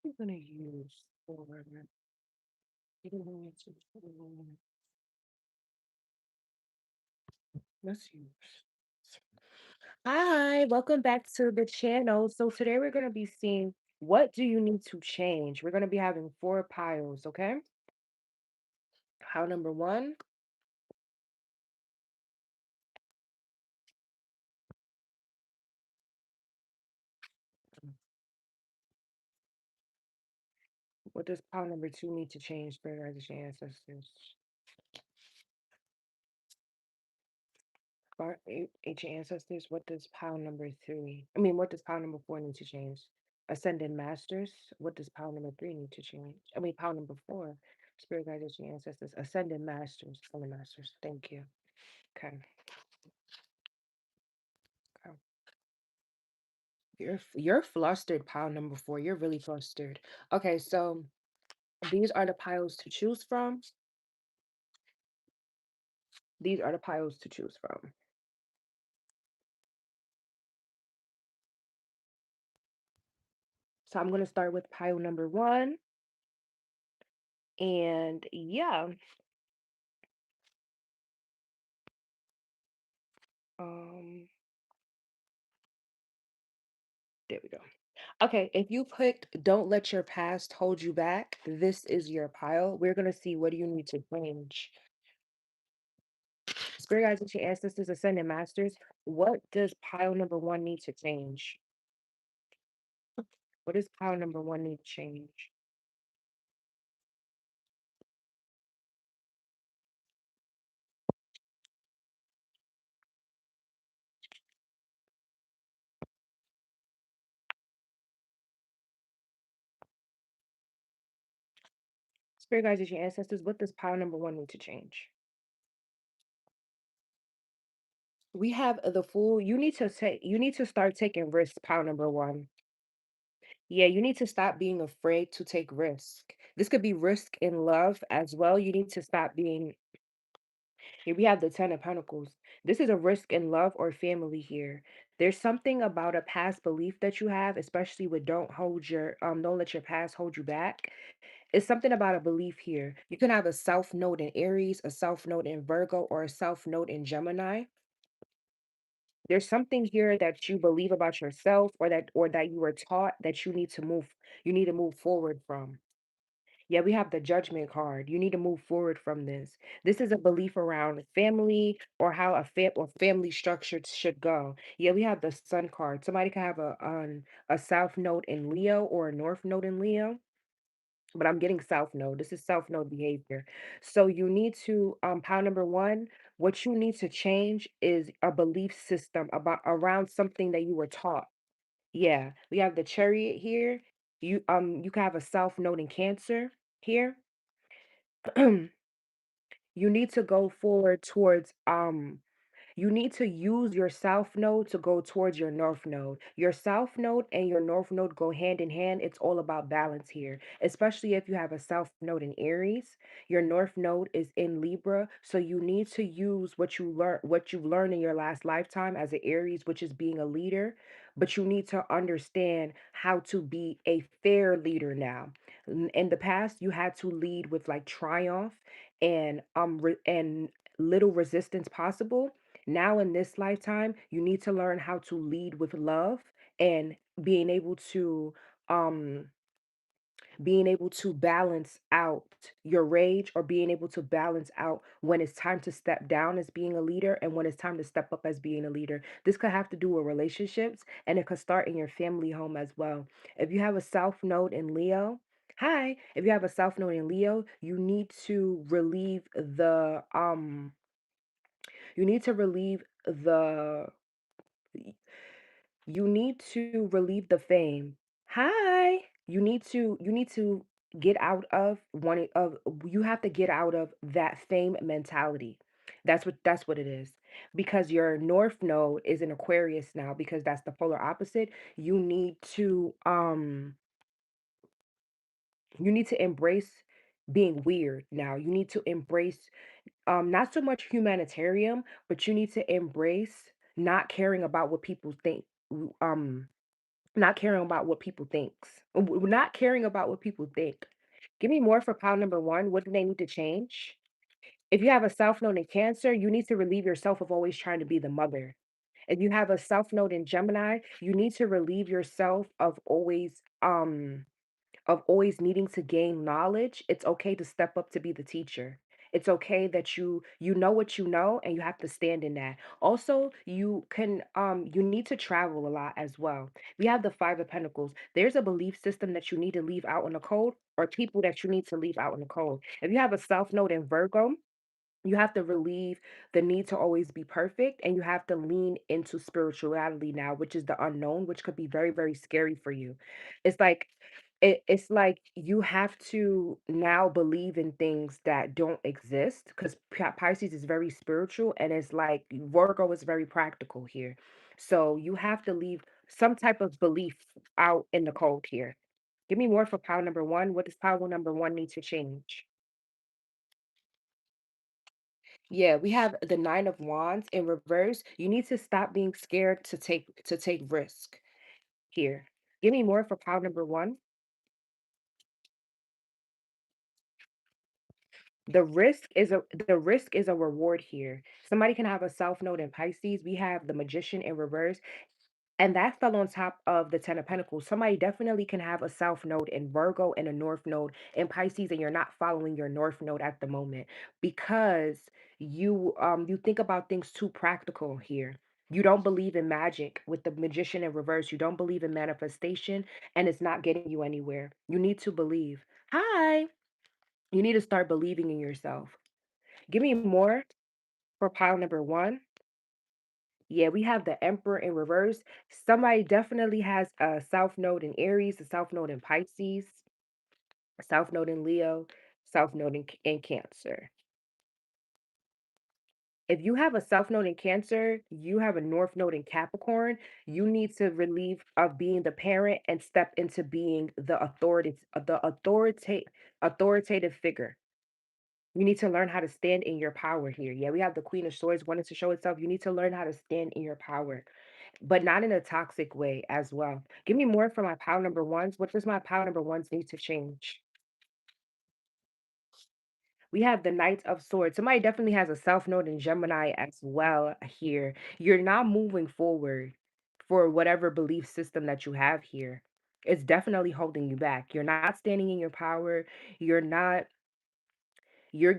I'm gonna use for getting into let's use. Hi, welcome back to the channel. So today we're gonna be seeing what do you need to change. We're gonna be having four piles, okay? Pile number one, what does pile number two need to change for your guys' ancestors? For ancient ancestors, what does pile number three? What does pile number four need to change? Ascended masters, what does pile number three need to change? Pile number four, spirit guides, ancient ancestors, ascended masters. Thank you. Okay. Okay. You're flustered, pile number four. You're really flustered. Okay, so these are the piles to choose from. These are the piles to choose from. So I'm gonna start with pile number one. And yeah, um, there we go. Okay, if you picked Don't Let Your Past Hold You Back, this is your pile. We're gonna see what do you need to change. Spirit guides, ancient ancestors, ascended masters. What does pile number one need to change? What does pile number one need to change? Spirit guides, ancient ancestors. What does pile number one need to change? We have the full. You need to take. You need to start taking risks. Pile number one. Yeah, you need to stop being afraid to take risk. This could be risk in love as well. You need to stop being. Here we have the Ten of Pentacles. This is a risk in love or family here. There's something about a past belief that you have, especially with don't let your past hold you back. It's something about a belief here. You can have a south node in Aries, a south node in Virgo, or a south node in Gemini. There's something here that you believe about yourself or that you were taught that you need to move forward from. Yeah, we have the judgment card. You need to move forward from this. This is a belief around family or how or family structure should go. Yeah, we have the sun card. Somebody can have a south node in Leo or a north node in Leo, but I'm getting south node. This is south node behavior. So you need to pile number one, what you need to change is a belief system about around something that you were taught. Yeah, we have the chariot here. You can have a south node in Cancer here. You need to go forward towards you need to use your south node to go towards your north node. Your south node and your north node go hand in hand. It's all about balance here, especially if you have a south node in Aries. Your north node is in Libra, so you need to use what you've learned in your last lifetime as an Aries, which is being a leader, but you need to understand how to be a fair leader now. In the past, you had to lead with like triumph and little resistance possible. Now in this lifetime, you need to learn how to lead with love and being able to um balance out your rage, or being able to balance out when it's time to step down as being a leader and when it's time to step up as being a leader. This could have to do with relationships, and it could start in your family home as well. If you have a south node in Leo, hi, if you have a south node in Leo, you need to relieve the you need to relieve the fame. Hi. You need to get out of one of you have to get out of that fame mentality. That's what it is. Because your north node is in Aquarius now, because that's the polar opposite. You need to embrace being weird now. You need to embrace not so much humanitarian, but you need to embrace not caring about what people think. um Not caring about what people thinks. Not caring about what people think. Give me more for pile number 1. What do they need to change? If you have a South Node in Cancer, you need to relieve yourself of always trying to be the mother. If you have a South Node in Gemini, you need to relieve yourself of always needing to gain knowledge. It's okay to step up to be the teacher. It's okay that you know what you know and you have to stand in that. Also, you need to travel a lot as well. We have the 5 of Pentacles. There's a belief system that you need to leave out in the code or people that you need to leave out in the code. If you have a South Node in Virgo, you have to relieve the need to always be perfect and you have to lean into spirituality now, which is the unknown, which could be very, very scary for you. It's like it's like you have to now believe in things that don't exist because Pisces is very spiritual and it's like Virgo is very practical here. So you have to leave some type of belief out in the cold here. Give me more for pile number 1. What does pile number 1 need to change? Yeah, we have the 9 of Wands in reverse. You need to stop being scared to take risk here. Give me more for pile number 1. The risk is a reward here. Somebody can have a South Node in Pisces. We have the Magician in reverse. And that fell on top of the 10 of Pentacles. Somebody definitely can have a South Node in Virgo and a North Node in Pisces, and you're not following your North Node at the moment because you think about things too practical here. You don't believe in magic with the Magician in reverse. You don't believe in manifestation, and it's not getting you anywhere. You need to believe. Hi. You need to start believing in yourself. Give me more for pile number 1. Yeah, we have the Emperor in reverse. Somebody definitely has a South Node in Aries, a South Node in Pisces, a South Node in Leo, South Node in Cancer. If you have a South Node in Cancer, you have a North Node in Capricorn, you need to relieve of being the parent and step into being the authoritative figure. You need to learn how to stand in your power here. Yeah, we have the Queen of Swords wanting to show itself. You need to learn how to stand in your power, but not in a toxic way as well. Give me more for my pile number 1s. What does my pile number 1s need to change? We have the Knight of Swords. Somebody definitely has a South Node in Gemini as well here. You're not moving forward for whatever belief system that you have here. It's definitely holding you back. You're not standing in your power. You're not you're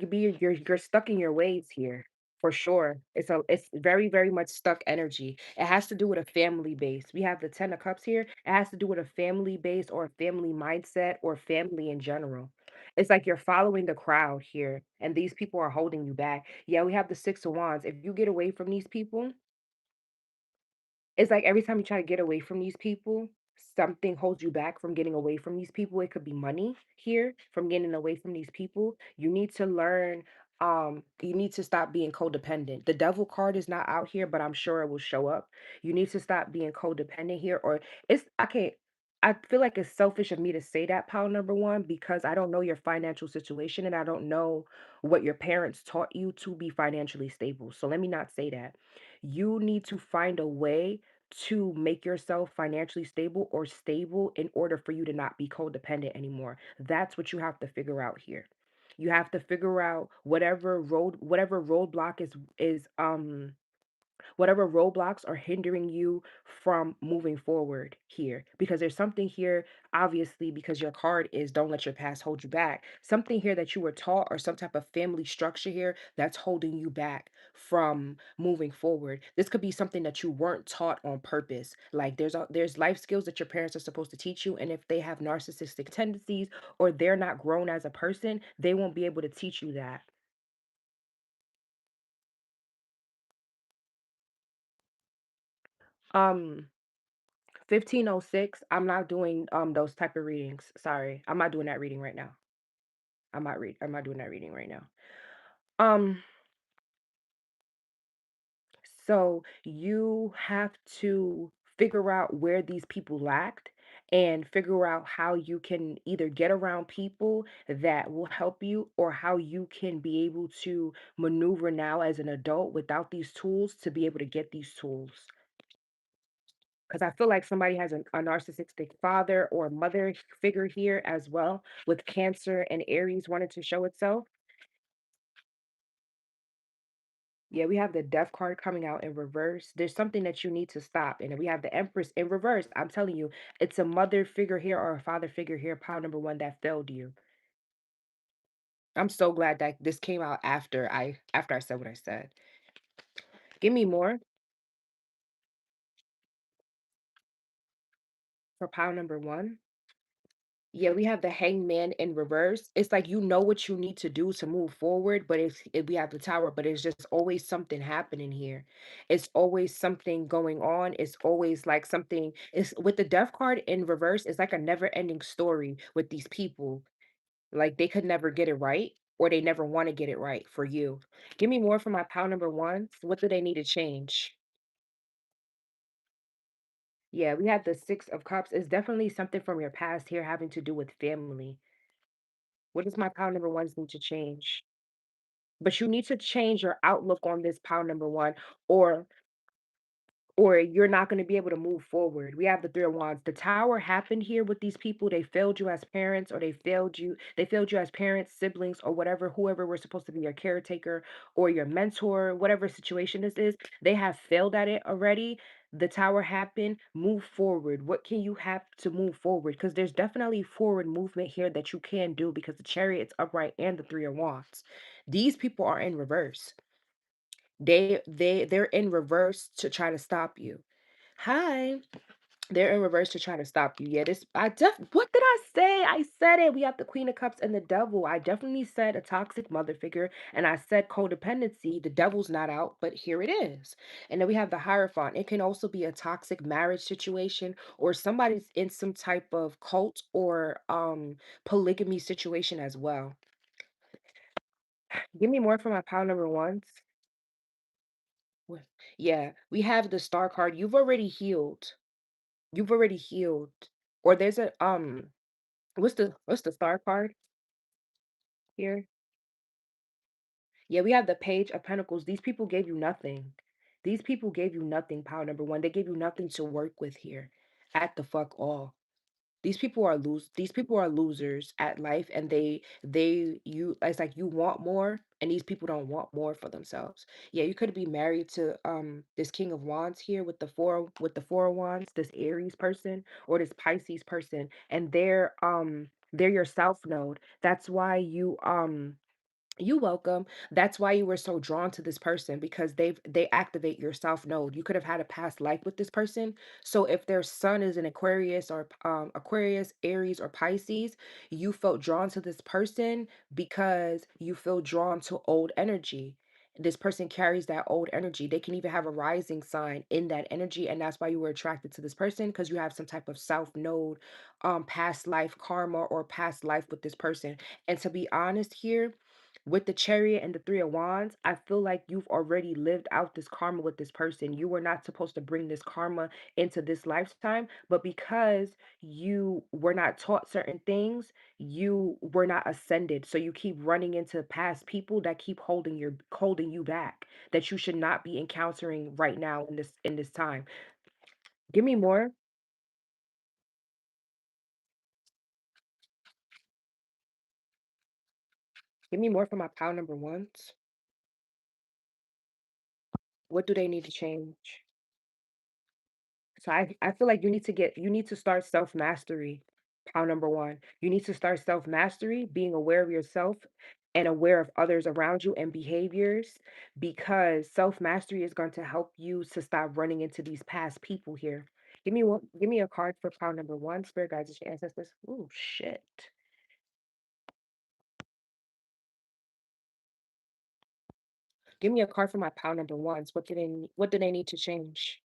stuck in your ways here for sure. It's very, very much stuck energy. It has to do with a family base. We have the 10 of cups here. It has to do with a family base or a family mindset or family in general. It's like you're following the crowd here and these people are holding you back. Yeah, we have the 6 of wands. If you get away from these people, it's like every time you try to get away from these people, something holds you back from getting away from these people. It could be money here from getting away from these people. You need to stop being codependent. The devil card is not out here, but I'm sure it will show up. You need to stop being codependent here, or it's I can't I feel like it's selfish of me to say that, pile number 1, because I don't know your financial situation and I don't know what your parents taught you to be financially stable. So let me not say that. You need to find a way to make yourself financially stable or stable in order for you to not be codependent anymore. That's what you have to figure out here. You have to figure out whatever roadblocks are hindering you from moving forward here, because there's something here, obviously, because your card is don't let your past hold you back, something here that you were taught or some type of family structure here that's holding you back from moving forward. This could be something that you weren't taught on purpose. Like there's life skills that your parents are supposed to teach you, and if they have narcissistic tendencies or they're not grown as a person, they won't be able to teach you that. 1506, I'm not doing those type of readings. Sorry. I'm not doing that reading right now. I'm not doing that reading right now. Um so you have to figure out where these people lacked and figure out how you can either get around people that will help you or how you can be able to maneuver now as an adult without these tools to be able to get these tools. Because I feel like somebody has a narcissistic father or mother figure here as well, with Cancer and Aries wanting to show itself. Yeah, we have the Death card coming out in reverse. There's something that you need to stop. And then we have the Empress in reverse. I'm telling you, it's a mother figure here or a father figure here, pile number one, that failed you. I'm so glad that this came out after I said what I said. Give me more for pile number one. Yeah, we have the hangman in reverse. It's like you know what you need to do to move forward, but we have the tower, but it's just always something happening here. It's always something going on. It's always like something is with the death card in reverse, it's like a never-ending story with these people. Like they could never get it right, or they never want to get it right for you. Give me more for my pile number ones. What do they need to change? Yeah, we have the Six of Cups. It's definitely something from your past here having to do with family. What does my pile number ones need to change? But you need to change your outlook on this pile number one, or or you're not going to be able to move forward. We have the Three of Wands. The tower happened here with these people. They failed you as parents, or they failed you as parents, siblings, or whatever, whoever were supposed to be your caretaker or your mentor, whatever situation this is, they have failed at it already. The tower happened. Move forward. What can you have to move forward? Because there's definitely forward movement here that you can do because the chariot is upright and the Three of Wands. These people are in reverse. They're in reverse to try to stop you. Hi. They're in reverse to try to stop you. Yeah, this I def what did I say? I said it. We have the Queen of Cups and the Devil. I definitely said a toxic mother figure, and I said codependency. The devil's not out, but here it is. And then we have the Hierophant. It can also be a toxic marriage situation, or somebody's in some type of cult or polygamy situation as well. Give me more for my pile number ones. What? Yeah, we have the Star card. You've already healed. You've already healed. Or there's a what's the Star card here? Yeah, we have the Page of Pentacles. These people gave you nothing. These people gave you nothing, pile number one. They gave you nothing to work with here. At the fuck all. These people are losers at life, and you it's like you want more, and these people don't want more for themselves. Yeah, you could be married to this King of Wands here with the Four of Wands, this Aries person or this Pisces person, and they're your South node. That's why you welcome. That's why you were so drawn to this person, because they activate your South node. You could have had a past life with this person. So if their sun is in Aquarius or Aquarius, Aries, or Pisces, you felt drawn to this person because you feel drawn to old energy. This person carries that old energy. They can even have a rising sign in that energy, and that's why you were attracted to this person, because you have some type of South node, past life karma or past life with this person. And to be honest here, with the Chariot and the Three of Wands, I feel like you've already lived out this karma with this person. You were not supposed to bring this karma into this lifetime, but because you were not taught certain things, you were not ascended. So you keep running into past people that keep holding you back, that you should not be encountering right now in this time. Give me more. Give me more for my pile number ones. What do they need to change? So I feel like you need to start self-mastery. Pile number one. You need to start self-mastery, being aware of yourself and aware of others around you and behaviors, because self-mastery is going to help you to stop running into these past people here. Give me a card for pile number one. Spirit guides and your ancestors. Oh shit. Give me a card for my pile number ones. What do they need to change?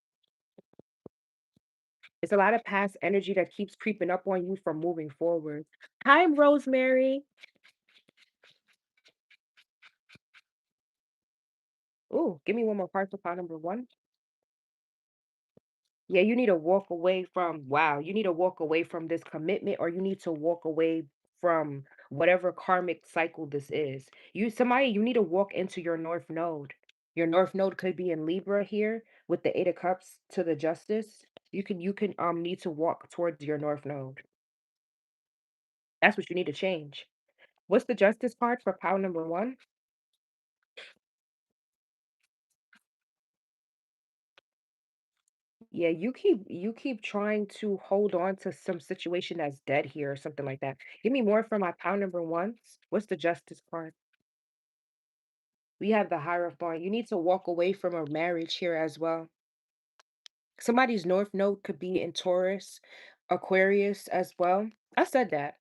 It's a lot of past energy that keeps creeping up on you from moving forward. Hi, Rosemary. Ooh, give me one more card for pile number one. Yeah, you need to walk away from, wow, you need to walk away from this commitment, or you need to walk away from whatever karmic cycle this is. You need to walk into your North Node. Your North Node could be in Libra here with the Eight of Cups to the Justice. You can need to walk towards your north node. That's what you need to change. What's the justice card for pile number one? Yeah, you keep trying to hold on to some situation that's dead here or something like that. Give me more for my pile number one. What's the justice card? We have the Hierophant. You need to walk away from a marriage here as well. Somebody's north node could be in Taurus, Aquarius as well. I said that.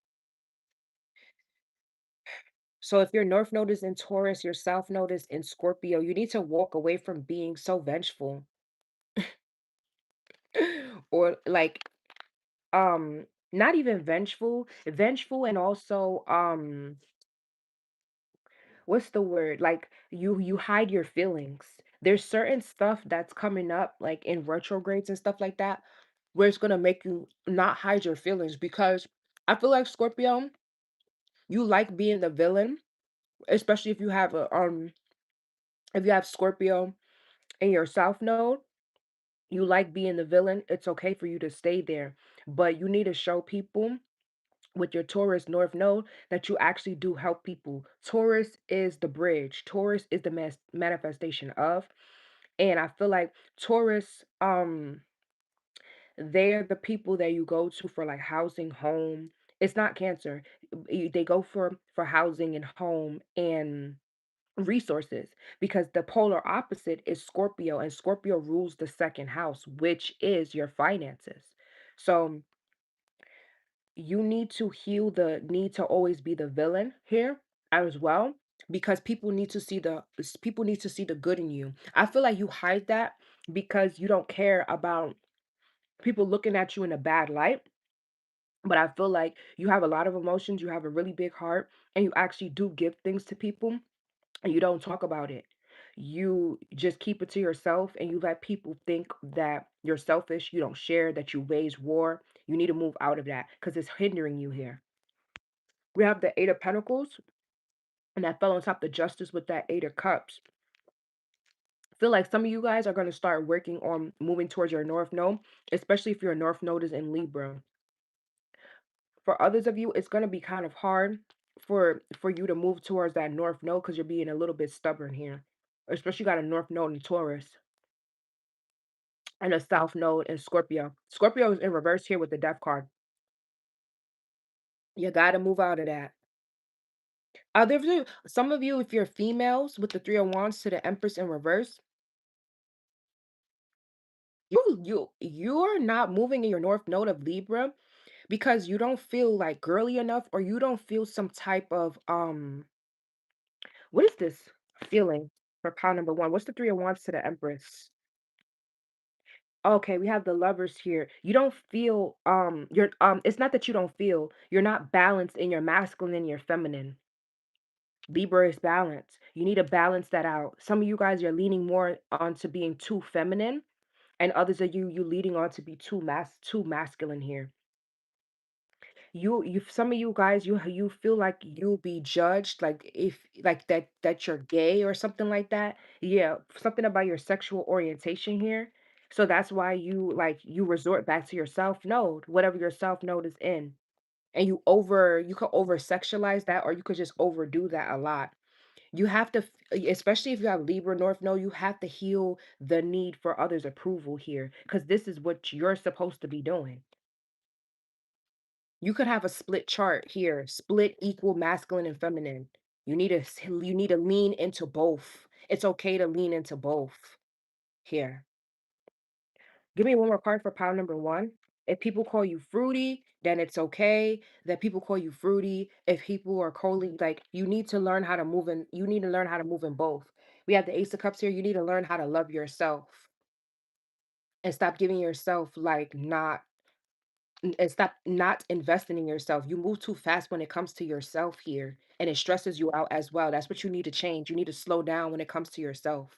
So if your north node is in Taurus, your south node is in Scorpio, you need to walk away from being so vengeful. Or like not even vengeful and also what's the word? Like you hide your feelings. There's certain stuff that's coming up like in retrogrades and stuff like that where it's going to make you not hide your feelings because I feel like Scorpio, you like being the villain, especially if you have Scorpio in your south node, you like being the villain. It's okay for you to stay there, but you need to show people with your Taurus North Node that you actually do help people. Taurus is the bridge. Taurus is the manifestation of, and I feel like Taurus, they're the people that you go to for like housing, home. It's not Cancer. They go for housing and home and resources because the polar opposite is Scorpio, and Scorpio rules the second house, which is your finances. So you need to heal the need to always be the villain here as well because people need to see the good in you. I feel like you hide that because you don't care about people looking at you in a bad light, but I feel like you have a lot of emotions, you have a really big heart, and you actually do give things to people and you don't talk about it. You just keep it to yourself and you let people think that you're selfish, you don't share, that you wage war. You need to move out of that because it's hindering you here. We have the Eight of Pentacles, and that fell on top of the Justice with that Eight of Cups. I feel like some of you guys are going to start working on moving towards your North Node, especially if your North Node is in Libra. For others of you, it's going to be kind of hard for you to move towards that North Node because you're being a little bit stubborn here. Especially you got a North Node in Taurus and a South Node in Scorpio. Scorpio is in reverse here with the Death card. You got to move out of that. Some of you, if you're females with the Three of Wands to the Empress in reverse, you're not moving in your north node of Libra because you don't feel like girly enough or you don't feel some type of what is this feeling for pile number one? What's the Three of Wands to the Empress? Okay, we have the Lovers here. You don't feel you're it's not that you don't feel, you're not balanced in your masculine and your feminine. Libra is balance. You need to balance that out. Some of you guys are leaning more onto being too feminine, and others of you leading on to be too masculine here. You some of you guys you feel like you'll be judged like if like that you're gay or something like that. Yeah, something about your sexual orientation here. So that's why you resort back to your self node, whatever your self node is in. And you could over sexualize that or you could just overdo that a lot. You have to especially if you have Libra North Node, you have to heal the need for others' approval here because this is what you're supposed to be doing. You could have a split chart here, split equal masculine and feminine. You need to lean into both. It's okay to lean into both here. Give me one more card for pile number one. If people call you fruity, then it's okay that people call you fruity. If people are calling like you need to learn how to move in both. We have the Ace of Cups here. You need to learn how to love yourself and stop giving yourself like not and stop not investing in yourself. You move too fast when it comes to yourself here, and it stresses you out as well. That's what you need to change. You need to slow down when it comes to yourself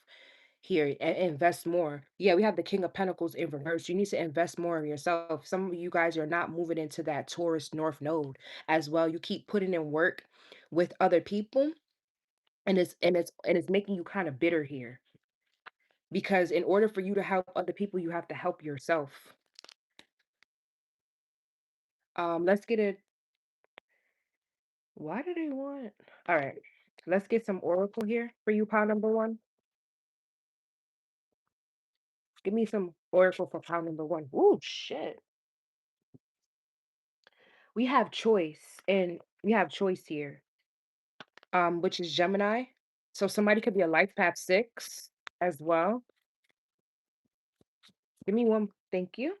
here and invest more. Yeah, we have the King of Pentacles in reverse. You need to invest more in yourself. Some of you guys are not moving into that Taurus North Node as well. You keep putting in work with other people, and it's making you kind of bitter here because in order for you to help other people, you have to help yourself. Let's get it. Why do they want? All right, let's get some oracle here for you, pile number one. Give me some oracle for pile number one. Ooh, shit. We have choice, and we have choice here, which is Gemini. So somebody could be a life path six as well. Give me one. Thank you.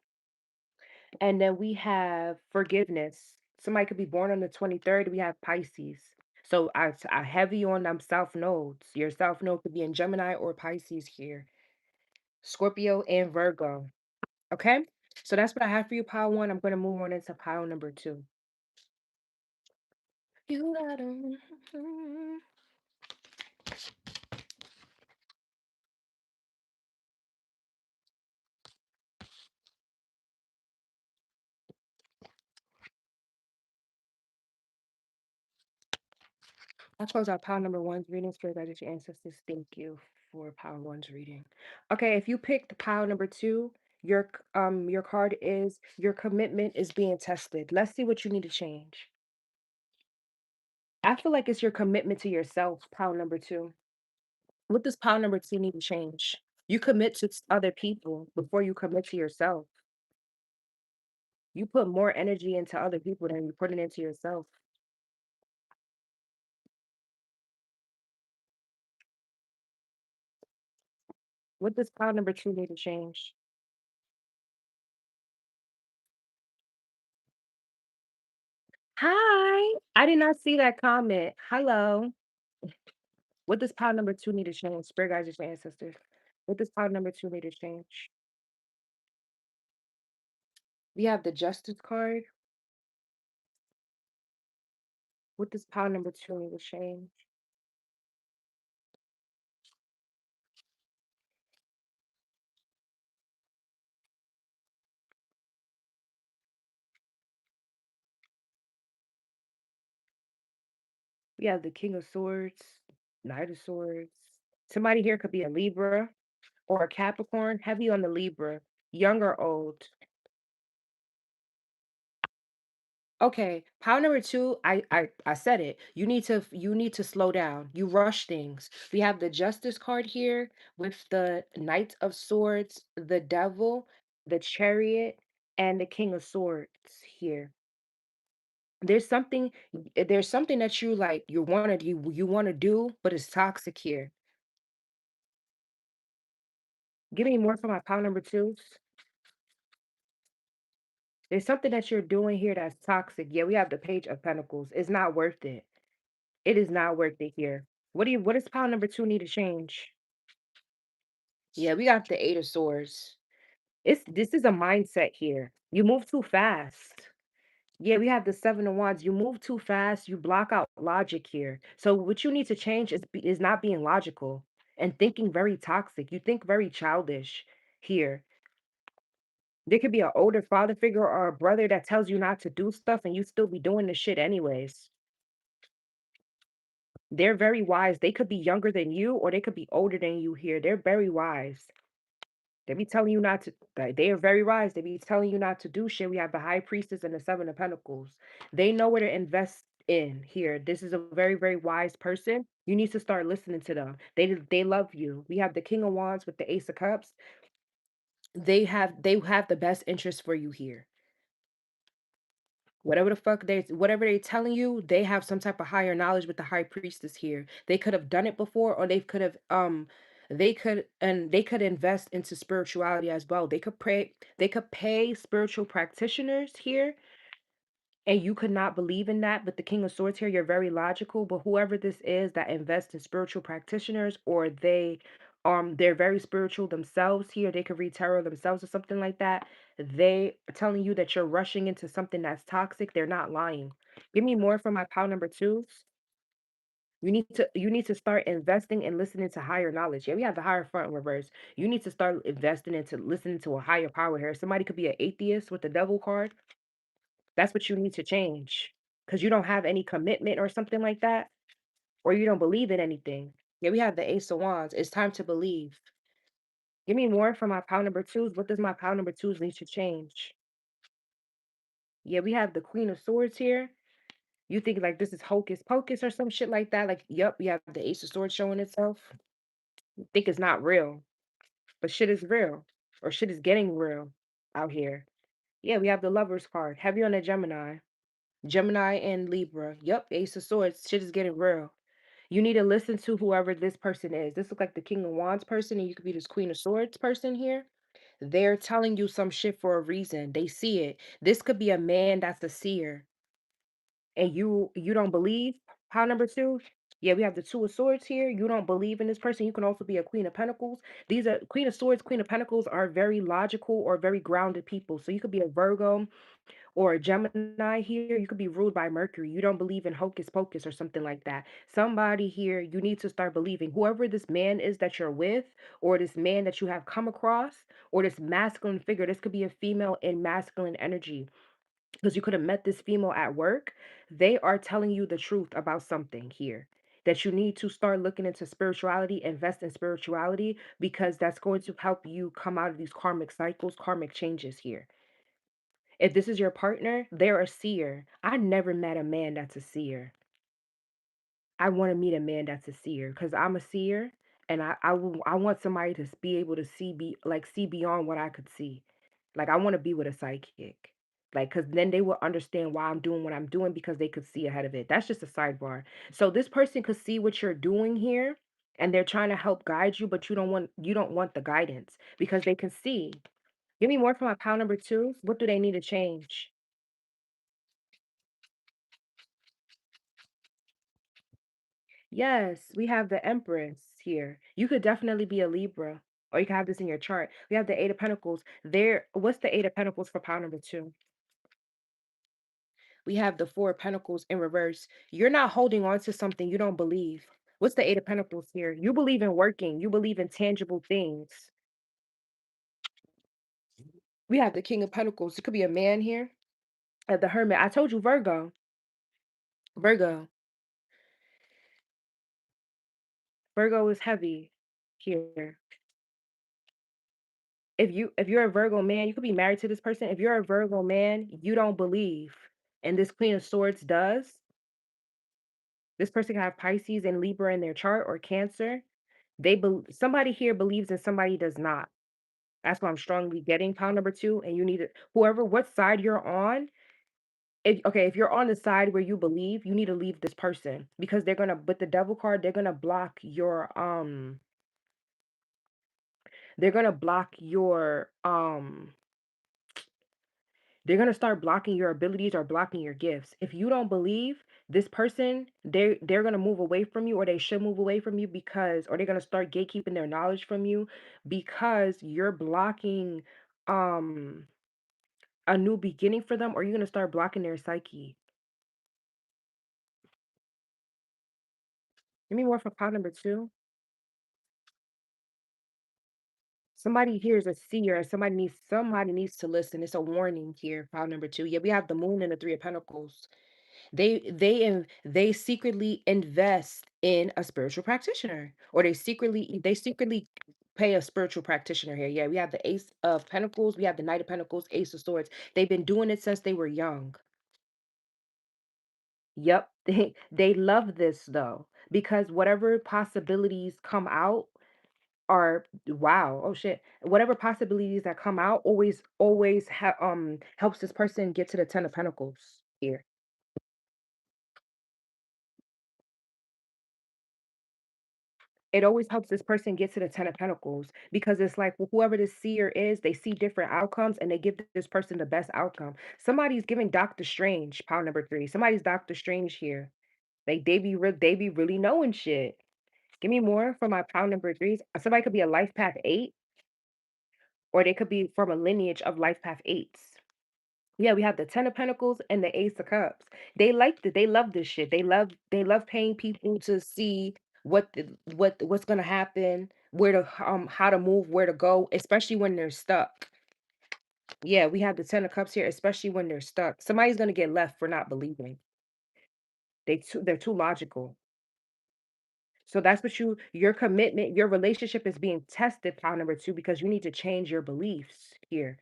And then we have forgiveness. Somebody could be born on the 23rd. We have Pisces. So I heavy on them south nodes. Your south node could be in Gemini or Pisces here. Scorpio and Virgo. Okay? So that's what I have for you, pile one. I'm going to move on into pile number two. You gotta. I'll close out pile number one's reading. Spirit guides, your ancestors, thank you for pile one's reading. Okay, if you picked pile number two, your card is your commitment is being tested. Let's see what you need to change. I feel like it's your commitment to yourself, pile number two. What does pile number two need to change? You commit to other people before you commit to yourself. You put more energy into other people than you put it into yourself. What does pile number two need to change? Hi. I did not see that comment. Hello. What does pile number two need to change? Spirit guides, your ancestors. What does pile number two need to change? We have the justice card. What does pile number two need to change? We have the king of swords, knight of swords. Somebody here could be a Libra or a Capricorn, heavy on the Libra, young or old. Okay, pile number two, I said it. You need to slow down. You rush things. We have the Justice card here with the Knight of Swords, the Devil, the Chariot, and the King of Swords here. There's something that you like you want to do, but it's toxic here. Give me more for my pile number twos. There's something that you're doing here that's toxic. Yeah, we have the Page of Pentacles. It's not worth it. It is not worth it here. What does pile number two need to change? Yeah, we got the Eight of Swords. This is a mindset here. You move too fast. Yeah, we have the Seven of Wands. You move too fast. You block out logic here. So what you need to change is not being logical and thinking very toxic. You think very childish here. There could be an older father figure or a brother that tells you not to do stuff and you still be doing the shit anyways. They're very wise. They could be younger than you or they could be older than you here. They're very wise. They be telling you not to, like, they are very wise. They be telling you not to do shit. We have the High Priestess and the Seven of Pentacles. They know where to invest in here. This is a very, very wise person. You need to start listening to them. They love you. We have the King of Wands with the Ace of Cups. They have the best interest for you here. Whatever they telling you, they have some type of higher knowledge with the high priestess here. They could have done it before, or they could invest into spirituality as well. They could pay spiritual practitioners here, and you could not believe in that. But the King of Swords here, you're very logical. But whoever this is that invests in spiritual practitioners, or they're very spiritual themselves here. They could read tarot themselves or something like that. They are telling you that you're rushing into something that's toxic. They're not lying. Give me more from my pile number twos. You need to start investing and listening to higher knowledge. Yeah, we have the higher front in reverse. You need to start investing into listening to a higher power here. Somebody could be an atheist with the devil card. That's what you need to change. Because you don't have any commitment or something like that, or you don't believe in anything. Yeah, we have the Ace of Wands. It's time to believe. Give me more for my pile number twos. What does my pile number twos need to change? Yeah, we have the Queen of Swords here. You think like this is hocus pocus or some shit like that? Like, yep, we have the Ace of Swords showing itself. You think it's not real, but shit is real, or shit is getting real out here. Yeah, we have the Lovers card. Heavy on the Gemini. Gemini and Libra. Yep, Ace of Swords. Shit is getting real. You need to listen to whoever this person is. This looks like the King of Wands person, and you could be this Queen of Swords person here. They're telling you some shit for a reason. They see it. This could be a man that's a seer, and you don't believe. Pile number two. Yeah, we have the Two of Swords here. You don't believe in this person. You can also be a Queen of Pentacles. These are Queen of Swords, Queen of Pentacles are very logical or very grounded people. So you could be a Virgo or a Gemini here. You could be ruled by Mercury. You don't believe in hocus pocus or something like that. Somebody here, you need to start believing. Whoever this man is that you're with, or this man that you have come across, or this masculine figure, this could be a female in masculine energy. Because you could have met this female at work. They are telling you the truth about something here. That you need to start looking into spirituality, invest in spirituality, because that's going to help you come out of these karmic cycles, karmic changes here. If this is your partner, they're a seer. I never met a man that's a seer. I want to meet a man that's a seer because I'm a seer, and I want somebody to be able to see beyond what I could see. Like I want to be with a psychic. Like cuz then they will understand why I'm doing what I'm doing because they could see ahead of it. That's just a sidebar. So this person could see what you're doing here and they're trying to help guide you, but you don't want the guidance because they can see. Give me more for my pile number 2. What do they need to change? Yes, we have the Empress here. You could definitely be a Libra, or you can have this in your chart. We have the Eight of Pentacles. There, what's the Eight of Pentacles for pile number 2? We have the Four of Pentacles in reverse. You're not holding on to something you don't believe. What's the Eight of Pentacles here? You believe in working. You believe in tangible things. We have the King of Pentacles. It could be a man here. The Hermit. I told you Virgo. Virgo. Virgo is heavy here. If you're a Virgo man, you could be married to this person. If you're a Virgo man, you don't believe, and this Queen of Swords does. This person can have Pisces and Libra in their chart or Cancer. Somebody here believes and somebody does not. That's what I'm strongly getting. Pile number 2, and you need to whoever what side you're on. If you're on the side where you believe, you need to leave this person because they're gonna with the Devil card, they're gonna start blocking your abilities or blocking your gifts. If you don't believe this person, they're gonna move away from you, or they should move away from you or they're gonna start gatekeeping their knowledge from you because you're blocking um a new beginning for them, or you're gonna start blocking their psyche. Give me more for pot number 2. Somebody here is a seer, and somebody needs to listen. It's a warning here. Pile number 2. Yeah, we have the moon and the Three of Pentacles. They secretly invest in a spiritual practitioner, or they secretly pay a spiritual practitioner here. Yeah, we have the Ace of Pentacles, we have the Knight of Pentacles, Ace of Swords. They've been doing it since they were young. Yep, they love this though because whatever possibilities come out are wow, oh shit. Whatever possibilities that come out always helps this person get to the 10 of Pentacles here. It always helps this person get to the 10 of Pentacles because it's like whoever the seer is, they see different outcomes and they give this person the best outcome. Somebody's giving Doctor Strange, pile number 3. Somebody's Doctor Strange here. Like they be really knowing shit. Give me more for my pile number threes. Somebody could be a life path 8, or they could be from a lineage of life path 8s. Yeah, we have the 10 of Pentacles and the Ace of Cups. They love this shit. They love paying people to see what's gonna happen, how to move, where to go, especially when they're stuck. Yeah, we have the 10 of Cups here, especially when they're stuck. Somebody's gonna get left for not believing. They're too logical. So that's what your commitment, your relationship is being tested, pile number 2, because you need to change your beliefs here.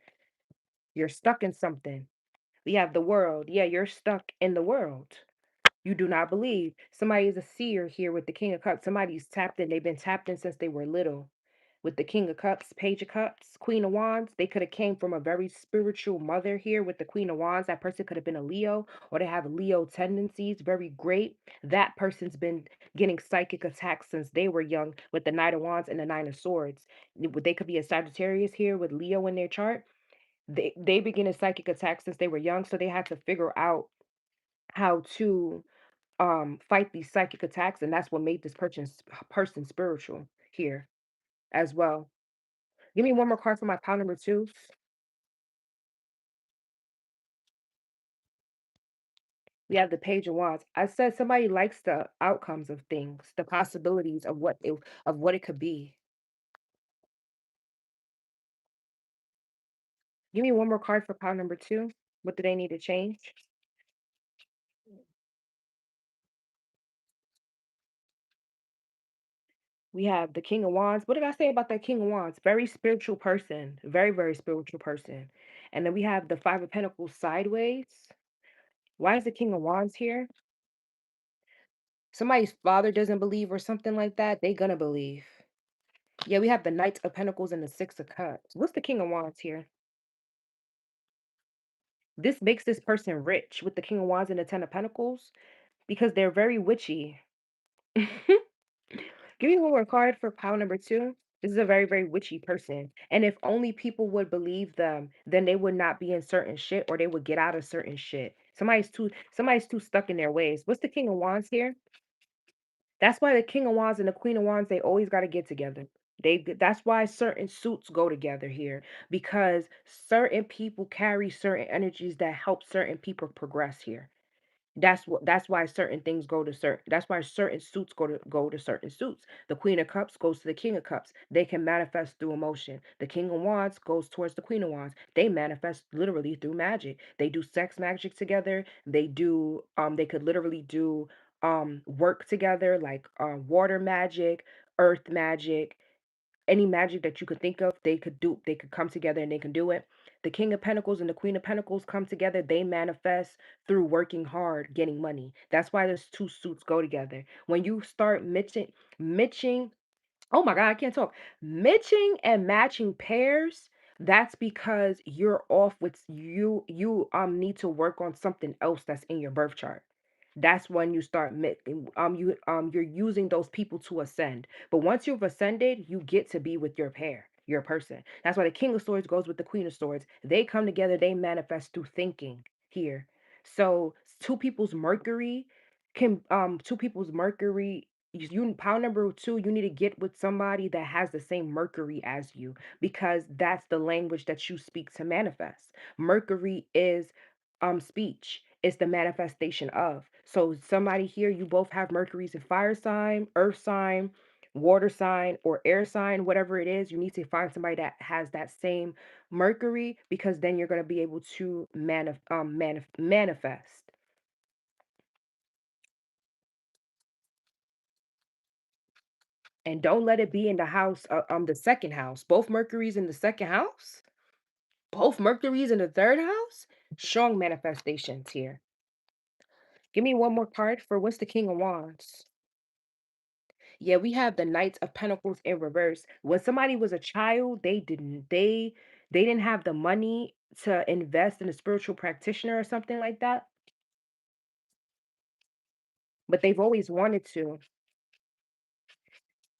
You're stuck in something. We have the world. Yeah, you're stuck in the world. You do not believe. Somebody is a seer here with the King of Cups. Somebody's tapped in. They've been tapped in since they were little. With the King of Cups, Page of Cups, Queen of Wands, they could have came from a very spiritual mother here with the Queen of Wands. That person could have been a Leo, or they have Leo tendencies, very great. That person's been getting psychic attacks since they were young with the Knight of Wands and the Nine of Swords. They could be a Sagittarius here with Leo in their chart. They begin a psychic attack since they were young, so they had to figure out how to fight these psychic attacks, and that's what made this person spiritual here as well. Give me one more card for my pile number two. We have the Page of Wands. I said somebody likes the outcomes of things, the possibilities of what it could be. Give me one more card for pile number two. What do they need to change? We have the King of Wands. What did I say about that King of Wands? Very spiritual person. Very, very spiritual person. And then we have the Five of Pentacles sideways. Why is the King of Wands here? Somebody's father doesn't believe or something like that. They gonna believe. Yeah, we have the Knight of Pentacles and the Six of Cups. What's the King of Wands here? This makes this person rich with the King of Wands and the Ten of Pentacles because they're very witchy. Give me one more card for pile number two. This is a very, very witchy person. And if only people would believe them, then they would not be in certain shit or they would get out of certain shit. Somebody's too stuck in their ways. What's the King of Wands here? That's why the King of Wands and the Queen of Wands, they always got to get together. That's why certain suits go together here because certain people carry certain energies that help certain people progress here. That's why certain things go to certain that's why certain suits go to certain suits. The Queen of Cups goes to the King of Cups. They can manifest through emotion. The King of Wands goes towards the Queen of Wands. They manifest literally through magic. They do sex magic together. They could literally do work together like water magic, earth magic, any magic that you could think of, they could come together and they can do it. The King of Pentacles and the Queen of Pentacles come together, they manifest through working hard, getting money. That's why those two suits go together. When you start mitching, oh my God, I can't talk. Mitching and matching pairs, that's because you're off with you need to work on something else that's in your birth chart. That's when you start you're using those people to ascend. But once you've ascended, you get to be with your pair, your person. That's why the King of Swords goes with the Queen of Swords. They come together, they manifest through thinking here. So two people's Mercury, pile number two, you need to get with somebody that has the same Mercury as you because that's the language that you speak to manifest. Mercury is speech. It's the manifestation of. So somebody here, you both have Mercury's in fire sign, earth sign, water sign, or air sign, whatever it is. You need to find somebody that has that same Mercury because then you're going to be able to manifest. And don't let it be in the house, the second house. Both Mercury's in the second house. Both Mercury's in the third house. Strong manifestations here. Give me one more card for what's the King of Wands. Yeah, we have the Knights of Pentacles in reverse. When somebody was a child, they didn't have the money to invest in a spiritual practitioner or something like that, but they've always wanted to.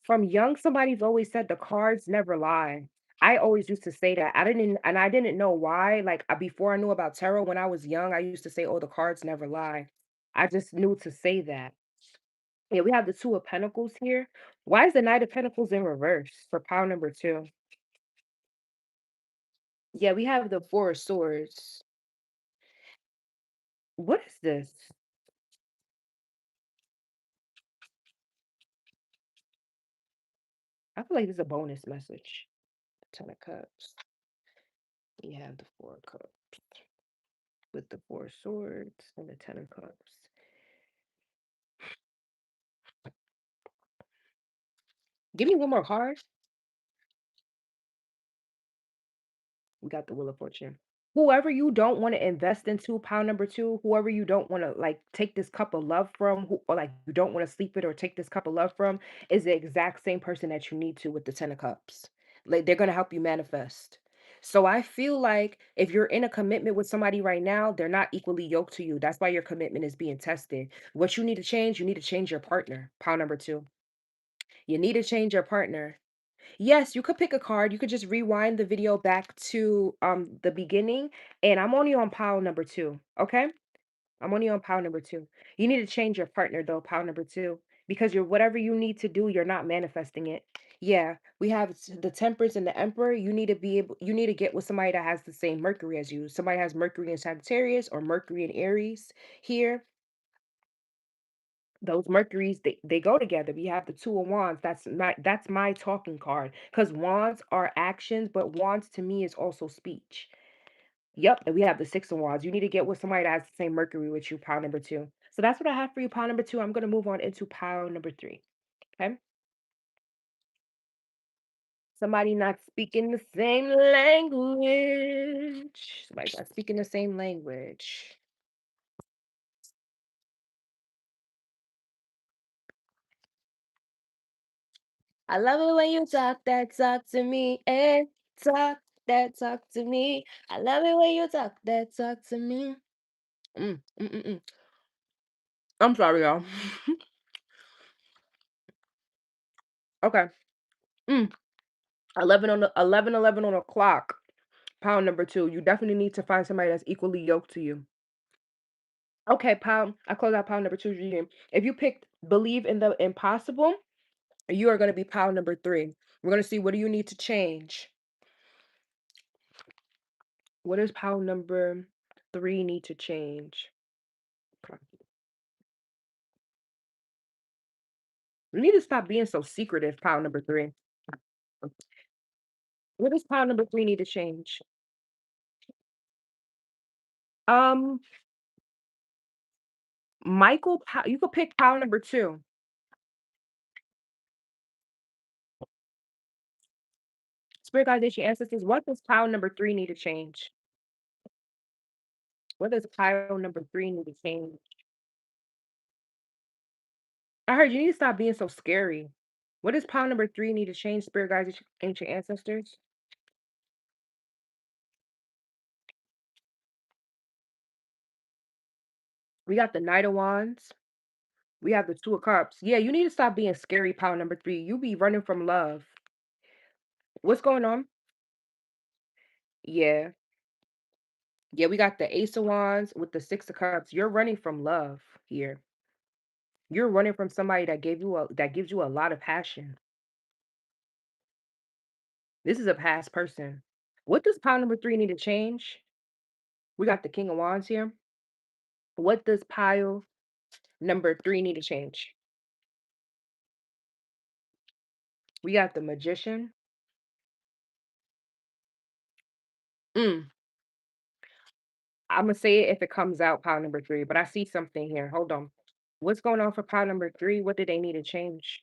From young, somebody's always said the cards never lie. I always used to say that. I didn't know why. Like before I knew about tarot when I was young, I used to say, "Oh, the cards never lie." I just knew to say that. Yeah, we have the Two of Pentacles here. Why is the Knight of Pentacles in reverse for pile number two? Yeah, we have the Four of Swords. What is this? I feel like this is a bonus message. Ten of Cups. We have the Four of Cups with the Four of Swords and the Ten of Cups. Give me one more card. We got the Wheel of Fortune. Whoever you don't wanna invest into, pile number 2, whoever you don't wanna, like, take this cup of love from, who or, like, you don't wanna sleep with or take this cup of love from, is the exact same person that you need to with the 10 of cups. Like, they're gonna help you manifest. So I feel like if you're in a commitment with somebody right now, they're not equally yoked to you. That's why your commitment is being tested. What you need to change your partner, pile number 2. You need to change your partner. Yes, you could pick a card. You could just rewind the video back to the beginning, and I'm only on pile number 2, okay? I'm only on pile number 2. You need to change your partner though, pile number 2, because you're whatever you need to do, you're not manifesting it. Yeah, we have the Temperance and the Emperor. You need to get with somebody that has the same Mercury as you. Somebody has Mercury in Sagittarius or Mercury in Aries here. Those Mercuries, they go together. We have the 2 of Wands. That's my talking card. Because Wands are actions, but Wands to me is also speech. Yep, and we have the 6 of Wands. You need to get with somebody that has the same Mercury with you, pile number 2. So that's what I have for you, pile number 2. I'm gonna move on into pile number 3. Okay. Somebody not speaking the same language. Somebody's not speaking the same language. I love it when you talk to me, and talk to me. I love it when you talk to me. Mm. I'm sorry, y'all. Okay. Mm. 11 on the clock. Pound number 2. You definitely need to find somebody that's equally yoked to you. Okay, pound. I close out pound number 2 reading. If you picked believe in the impossible, you are going to be pound number 3. We're going to see what do you need to change. What does pound number 3 need to change? Okay. You need to stop being so secretive, pound number 3. What does pound number 3 need to change? Um, you could pick pound number 2. Spirit guides, your ancestors, what does pound number 3 need to change? What does pile number 3 need to change? I heard you need to stop being so scary. What does pile number 3 need to change, spirit guides, ancient ancestors? We got the Knight of Wands. We have the Two of Cups. Yeah, you need to stop being scary, pile number 3. You be running from love. What's going on? Yeah. Yeah, we got the Ace of Wands with the Six of Cups. You're running from love here. You're running from somebody that gives you a lot of passion. This is a past person. What does pile number 3 need to change? We got the King of Wands here. What does pile number 3 need to change? We got the Magician. Mm, Imma say it if it comes out, pile number 3, but I see something here. Hold on. What's going on for pile number 3? What do they need to change?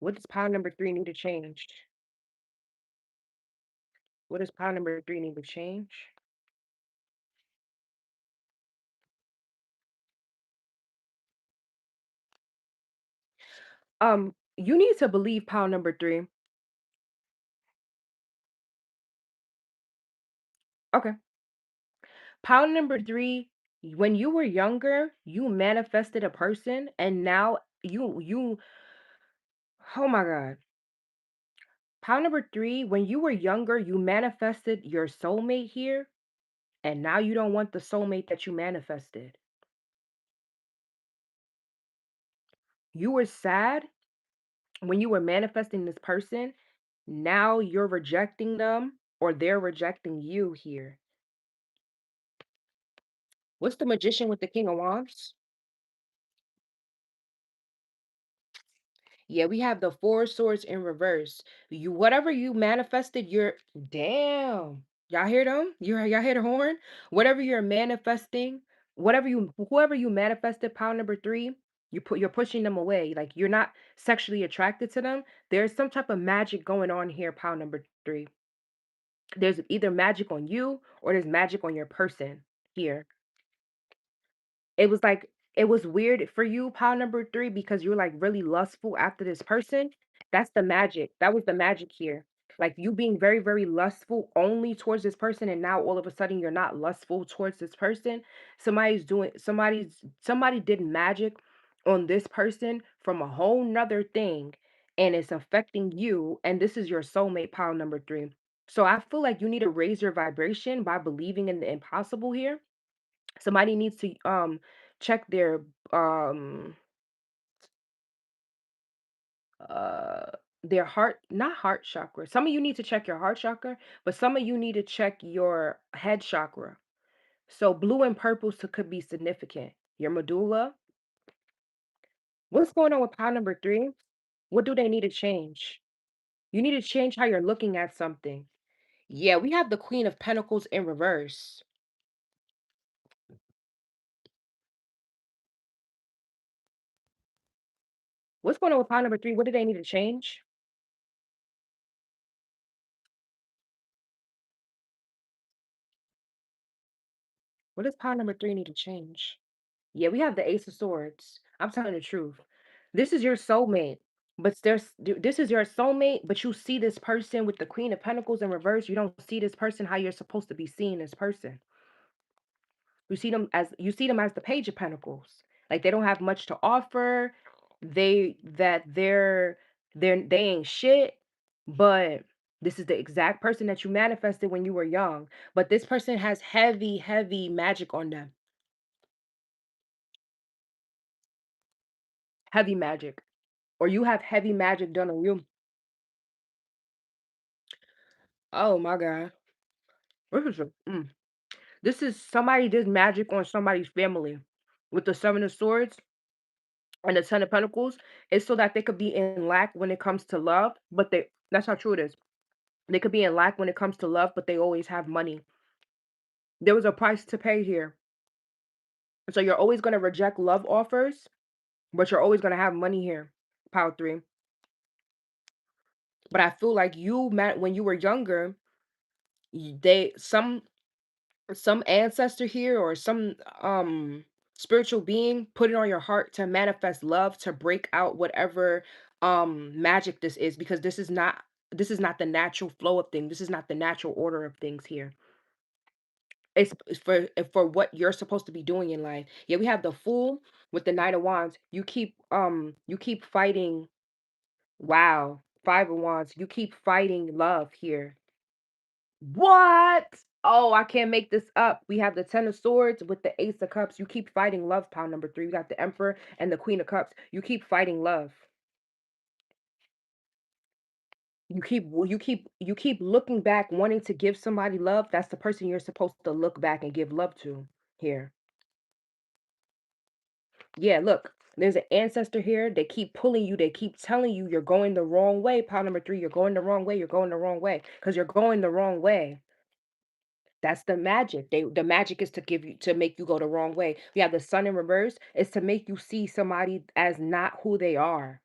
What does pile number 3 need to change? What does pile number 3 need to change? You need to believe pile number 3. Okay. Pile number 3, when you were younger, you manifested a person and now you oh my god. Pile number 3, when you were younger, you manifested your soulmate here, and now you don't want the soulmate that you manifested. You were sad when you were manifesting this person. Now you're rejecting them or they're rejecting you here. What's the magician with the King of Wands? Yeah, we have the Four Swords in reverse. You whatever you manifested, you're damn. Y'all hear them? Y'all hear the horn? Whatever you're manifesting, whoever you manifested, pound number 3, you're pushing them away. Like you're not sexually attracted to them. There's some type of magic going on here, pound number 3. There's either magic on you or there's magic on your person here. It was like it was weird for you, pile number 3, because you're, like, really lustful after this person. That's the magic. That was the magic here. Like, you being very, very lustful only towards this person, and now all of a sudden you're not lustful towards this person. Somebody did magic on this person from a whole whole 'nother thing, and it's affecting you, and this is your soulmate, pile number 3. So I feel like you need to raise your vibration by believing in the impossible here. Somebody needs to check um uh their heart, not heart chakra. Some of you need to check your heart chakra, but some of you need to check your head chakra. So blue and purple could be significant. Your medulla. What's going on with pile number 3? What do they need to change? You need to change how you're looking at something. Yeah, we have the Queen of Pentacles in reverse. What's going on with pile number 3? What do they need to change? What does pile number 3 need to change? Yeah, we have the Ace of Swords. I'm telling the truth. This is your soulmate, but this is your soulmate, but you see this person with the Queen of Pentacles in reverse. You don't see this person how you're supposed to be seeing this person. You see them as the Page of Pentacles. Like they don't have much to offer. They ain't shit, but this is the exact person that you manifested when you were young. But this person has heavy, heavy magic on them. Heavy magic. Or you have heavy magic done on you. Oh my God. This is somebody did magic on somebody's family with the Seven of Swords and the Ten of Pentacles. It's so that they could be in lack when it comes to love, but that's how true it is. They could be in lack when it comes to love, but they always have money. There was a price to pay here. So you're always going to reject love offers, but you're always going to have money here. Power 3. But I feel like you met when you were younger, they some ancestor here or some spiritual being put it on your heart to manifest love, to break out whatever magic this is, because this is not the natural flow of things. This is not the natural order of things here. It's for what you're supposed to be doing in life. Yeah, we have the Fool with the Knight of Wands. You keep fighting. Wow. Five of Wands. You keep fighting love here. What? Oh, I can't make this up. We have the Ten of Swords with the Ace of Cups. You keep fighting love, pile number 3. We got the Emperor and the Queen of Cups. You keep fighting love. You keep looking back, wanting to give somebody love. That's the person you're supposed to look back and give love to here. Yeah, look, there's an ancestor here. They keep pulling you. They keep telling you you're going the wrong way. Pile number 3, you're going the wrong way. You're going the wrong way because you're going the wrong way. That's the magic. The magic is to make you go the wrong way. We have the sun in reverse. It's to make you see somebody as not who they are.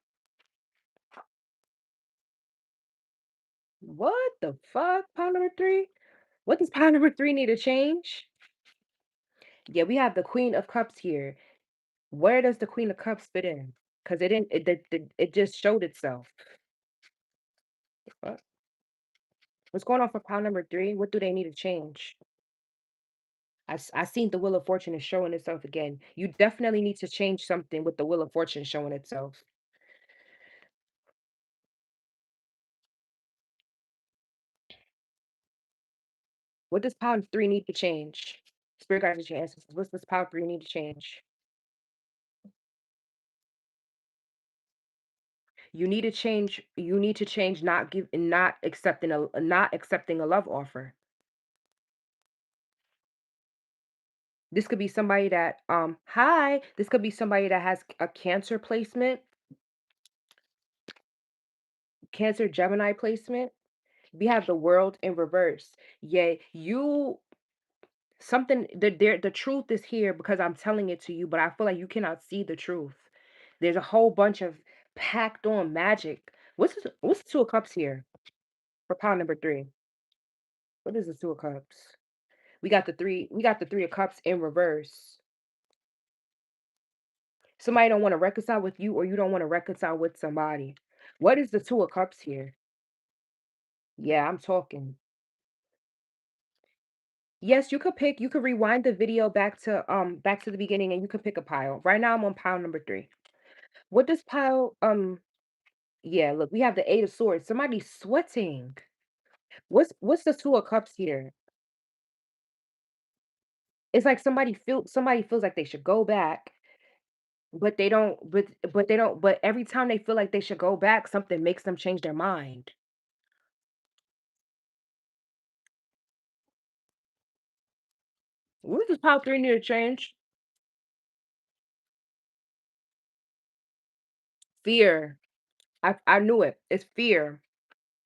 What the fuck? Pound number 3? What does pound number 3 need to change? Yeah, we have the Queen of Cups here. Where does the Queen of Cups fit in? Because it didn't. It just showed itself. What? What's going on for pound number 3? What do they need to change? I seen the Wheel of Fortune is showing itself again. You definitely need to change something with the Wheel of Fortune showing itself. What does pound 3 need to change? Spirit guides your ancestors. What's this pound 3 need to change? You need to change not accepting a love offer. This could be somebody that hi, this could be somebody that has a Cancer placement, Cancer Gemini placement. We have the World in reverse. Yeah, the truth is here because I'm telling it to you, but I feel like you cannot see the truth. There's a whole bunch of packed on magic. What's the Two of Cups here for pound number 3? What is the Two of Cups? We got the Three of Cups in reverse. Somebody don't want to reconcile with you or you don't want to reconcile with somebody. What is the Two of Cups here? Yeah, I'm talking. Yes, you could rewind the video back to the beginning and you could pick a pile. Right now I'm on pile number 3. What does pile yeah, look, we have the Eight of Swords. Somebody's sweating. What's the Two of Cups here? It's like somebody feels like they should go back, but they don't but every time they feel like they should go back, something makes them change their mind. What does pile 3 need to change? Fear. I knew it. It's fear.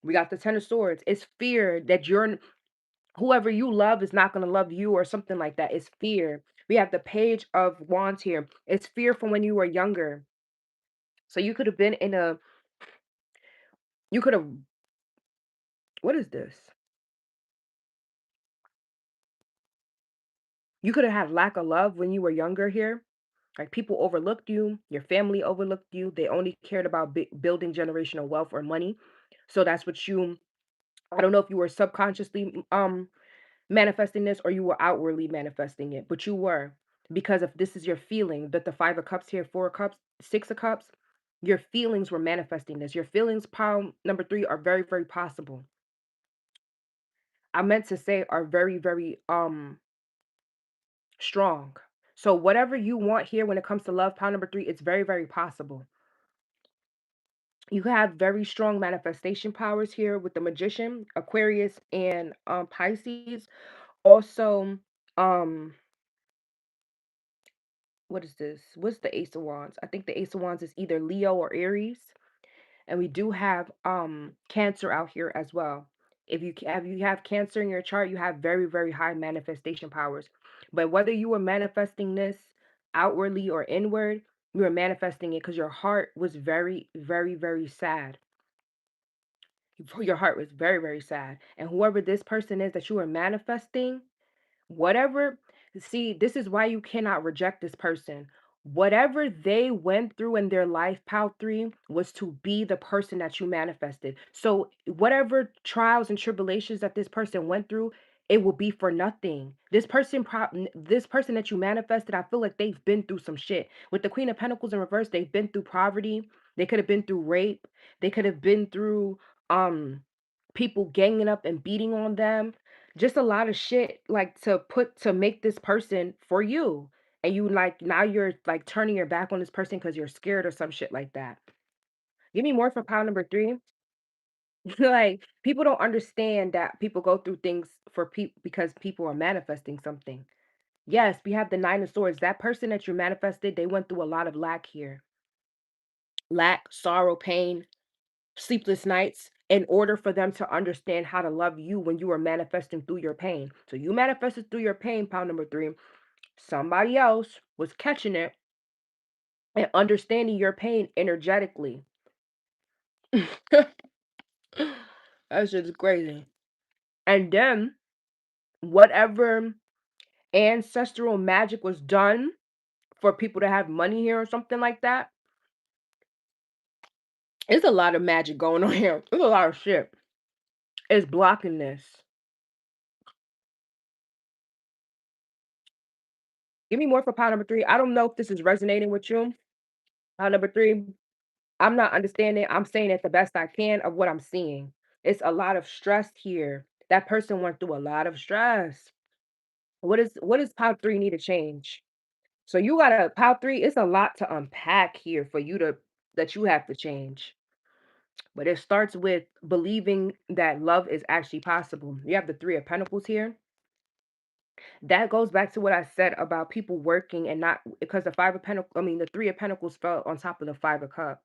We got the Ten of Swords. It's fear that whoever you love is not gonna love you or something like that. It's fear. We have the Page of Wands here. It's fear from when you were younger. So you could have been in a you could have what is this? You could have had lack of love when you were younger here. Like people overlooked you, your family overlooked you. They only cared about building generational wealth or money. So that's what you I don't know if you were subconsciously manifesting this or you were outwardly manifesting it, but you were because if this is your feeling, that the Five of Cups here, Four of Cups, Six of Cups, your feelings were manifesting this. Your feelings, pile number 3, are very, very possible. I meant to say are very, very strong. So whatever you want here when it comes to love, pile number 3, it's very, very possible. You have very strong manifestation powers here with the Magician, Aquarius, and Pisces. Also, um, what is this? What's the Ace of Wands? I think the Ace of Wands is either Leo or Aries. And we do have Cancer out here as well. If you have Cancer in your chart, you have very, very high manifestation powers. But whether you were manifesting this outwardly or inward, you were manifesting it because your heart was very, very, very sad. Your heart was very, very sad. And whoever this person is that you are manifesting, whatever, see, this is why you cannot reject this person. Whatever they went through in their life, Pal 3, was to be the person that you manifested. So, whatever trials and tribulations that this person went through, it will be for nothing. This person that you manifested, I feel like they've been through some shit. With the Queen of Pentacles in reverse, they've been through poverty. They could have been through rape. They could have been through um people ganging up and beating on them, just a lot of shit like to make this person for you. And you like now you're like turning your back on this person because you're scared or some shit like that. Give me more for pile number 3. Like people don't understand that people go through things for people because people are manifesting something. Yes, we have the Nine of Swords. That person that you manifested, they went through a lot of lack here. Lack, sorrow, pain, sleepless nights in order for them to understand how to love you when you are manifesting through your pain. So you manifested through your pain, pile number 3. Somebody else was catching it and understanding your pain energetically. That's just crazy. And then whatever ancestral magic was done for people to have money here or something like that, it's a lot of magic going on here. There's a lot of shit. It's blocking this. Give me more for pile number 3. I don't know if this is resonating with you. Pile number 3. I'm not understanding. I'm saying it the best I can of what I'm seeing. It's a lot of stress here. That person went through a lot of stress. What does pile 3 need to change? So you gotta pile 3, it's a lot to unpack here for you to that you have to change. But it starts with believing that love is actually possible. You have the Three of Pentacles here. That goes back to what I said about people working and not because the Three of Pentacles fell on top of the Five of Cups.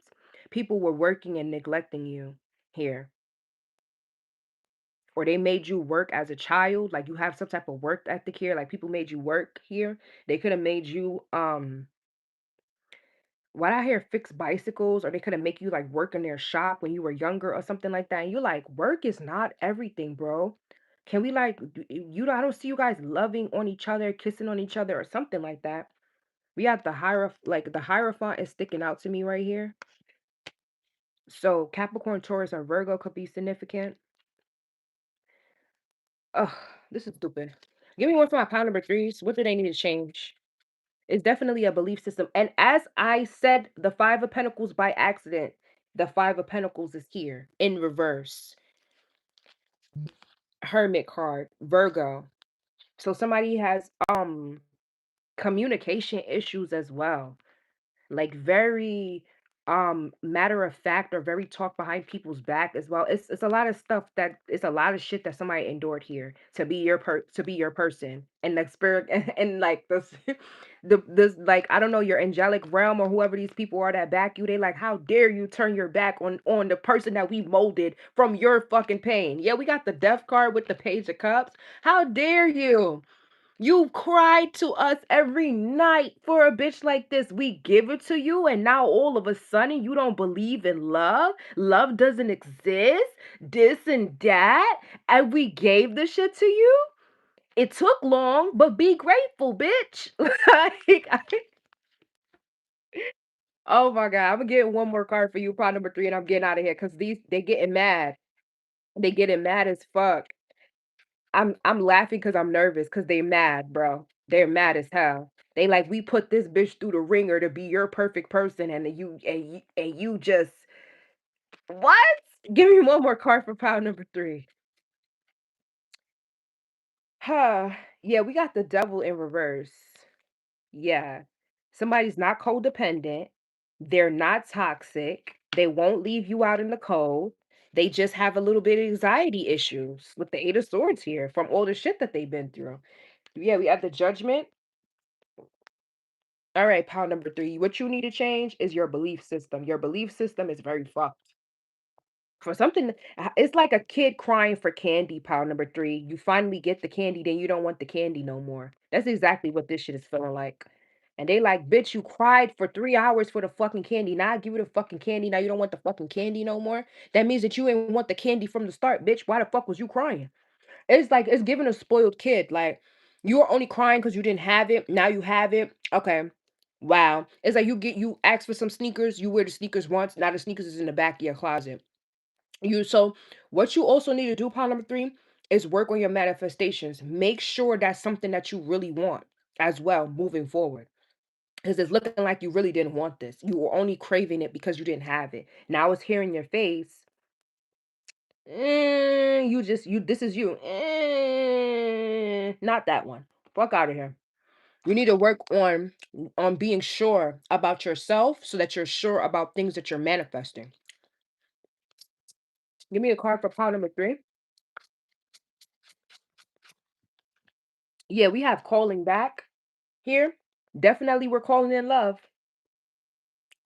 People were working and neglecting you here. Or they made you work as a child, like you have some type of work ethic here, like people made you work here. They could have made you what I hear fix bicycles, or they could have make you like work in their shop when you were younger or something like that. And you're like, work is not everything, bro. Can we like I don't see you guys loving on each other, kissing on each other or something like that. We have the hierophant is sticking out to me right here. So Capricorn, Taurus, or Virgo could be significant. Ugh, this is stupid. Give me one for my pound number threes. What do they need to change? It's definitely a belief system. And as I said, the Five of Pentacles by accident, the Five of Pentacles is here in reverse. Hermit card, Virgo. So somebody has communication issues as well. Like very matter of fact or very talk behind people's back as well. It's a lot of stuff that it's a lot of shit that somebody endured here to be to be your person and the spirit and like this this like I don't know your angelic realm or whoever these people are that back you, they like how dare you turn your back on the person that we molded from your fucking pain. Yeah, we got the death card with the page of cups. How dare you? You cry to us every night for a bitch like this. We give it to you, and now all of a sudden you don't believe in love. Love doesn't exist. This and that. And we gave the shit to you. It took long, but be grateful, bitch. Oh my God. I'm gonna get one more card for you, part number three, and I'm getting out of here because these they getting mad. They getting mad as fuck. I'm laughing because 'cause I'm nervous because they mad, bro. They're mad as hell. They like, "We put this bitch through the ringer to be your perfect person, and you just what? Give me one more card for pound number 3." Huh. Yeah, we got the devil in reverse. Yeah. Somebody's not codependent. They're not toxic. They won't leave you out in the cold. They just have a little bit of anxiety issues with the Eight of Swords here from all the shit that they've been through. Yeah, we have the Judgment. All right, pound number 3. What you need to change is your belief system. Your belief system is very fucked. For something, it's like a kid crying for candy, pound number 3. You finally get the candy, then you don't want the candy no more. That's exactly what this shit is feeling like. And they like, bitch, you cried for 3 hours for the fucking candy. Now I give you the fucking candy. Now you don't want the fucking candy no more. That means that you ain't want the candy from the start, bitch. Why the fuck was you crying? It's like it's giving a spoiled kid. Like you were only crying because you didn't have it. Now you have it. Okay. Wow. It's like you ask for some sneakers, you wear the sneakers once, now the sneakers is in the back of your closet. So what you also need to do, part number 3, is work on your manifestations. Make sure that's something that you really want as well moving forward. Because it's looking like you really didn't want this. You were only craving it because you didn't have it. Now it's here in your face. You just you this is you. Not that one. Fuck out of here. You need to work on being sure about yourself so that you're sure about things that you're manifesting. Give me a card for pound number 3. Yeah, we have calling back here. Definitely we're calling in love.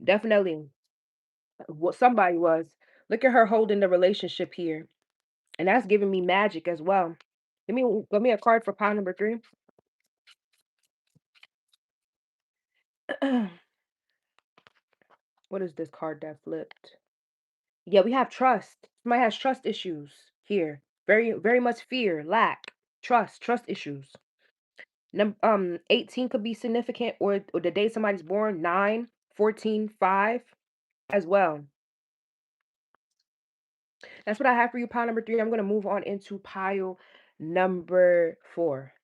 Definitely. What somebody was. Look at her holding the relationship here. And that's giving me magic as well. Give me a card for pound number 3. What is this card that flipped? Yeah, we have trust. Somebody has trust issues here. Very, very much fear, lack, trust issues. 18 could be significant, or the day somebody's born, 9, 14, 5 as well. That's what I have for you, pile number 3. I'm gonna move on into pile number 4.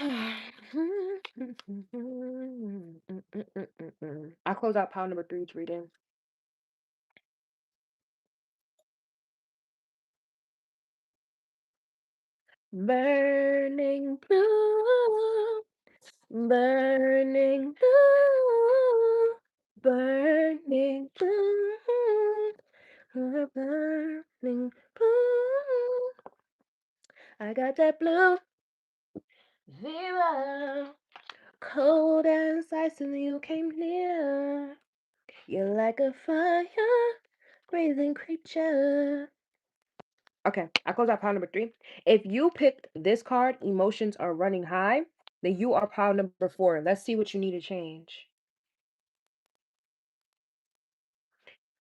I close out pile number 3's reading. Burning blue, burning blue, burning blue, burning blue. I got that blue fever, cold as ice, and you came near. You're like a fire breathing creature. Okay, I close out pile number 3. If you picked this card, emotions are running high, then you are pile number 4. Let's see what you need to change.